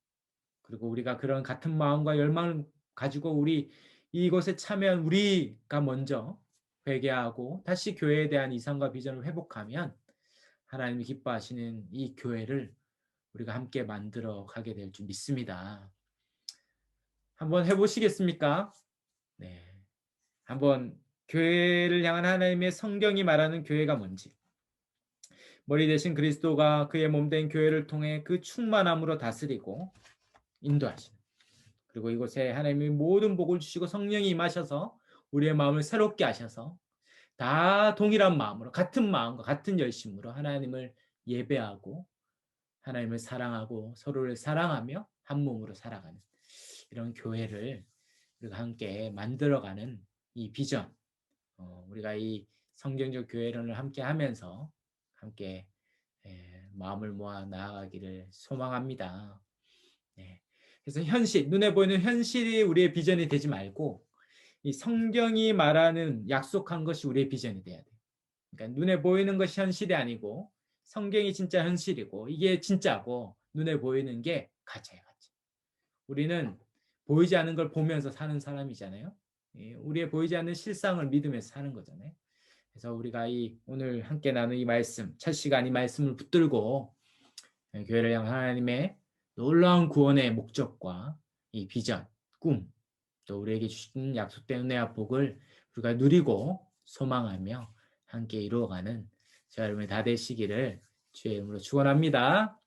그리고 우리가 그런 같은 마음과 열망을 가지고 우리 이곳에 참여한 우리가 먼저 회개하고 다시 교회에 대한 이상과 비전을 회복하면 하나님이 기뻐하시는 이 교회를 우리가 함께 만들어 가게 될 줄 믿습니다. 한번 해보시겠습니까? 네. 한번 교회를 향한 하나님의 성경이 말하는 교회가 뭔지, 머리 대신 그리스도가 그의 몸된 교회를 통해 그 충만함으로 다스리고 인도하시는, 그리고 이곳에 하나님이 모든 복을 주시고 성령이 임하셔서 우리의 마음을 새롭게 하셔서 다 동일한 마음으로 같은 마음과 같은 열심으로 하나님을 예배하고 하나님을 사랑하고 서로를 사랑하며 한 몸으로 살아가는 이런 교회를 우리가 함께 만들어가는 이 비전, 우리가 이 성경적 교회론을 함께 하면서 함께 마음을 모아 나아가기를 소망합니다. 네. 그래서 현실, 눈에 보이는 현실이 우리의 비전이 되지 말고 이 성경이 말하는 약속한 것이 우리의 비전이 돼야 돼요. 그러니까 눈에 보이는 것이 현실이 아니고 성경이 진짜 현실이고 이게 진짜고 눈에 보이는 게 가짜예요, 가짜. 우리는 보이지 않는 걸 보면서 사는 사람이잖아요. 우리의 보이지 않는 실상을 믿으면서 사는 거잖아요. 그래서 우리가 이 오늘 함께 나눈 이 말씀, 첫 시간 이 말씀을 붙들고 교회를 향한 하나님의 놀라운 구원의 목적과 이 비전, 꿈, 또 우리에게 주신 약속된 은혜와 복을 우리가 누리고 소망하며 함께 이루어가는 저와 여러분이 다 되시기를 주의 이름으로 축원합니다.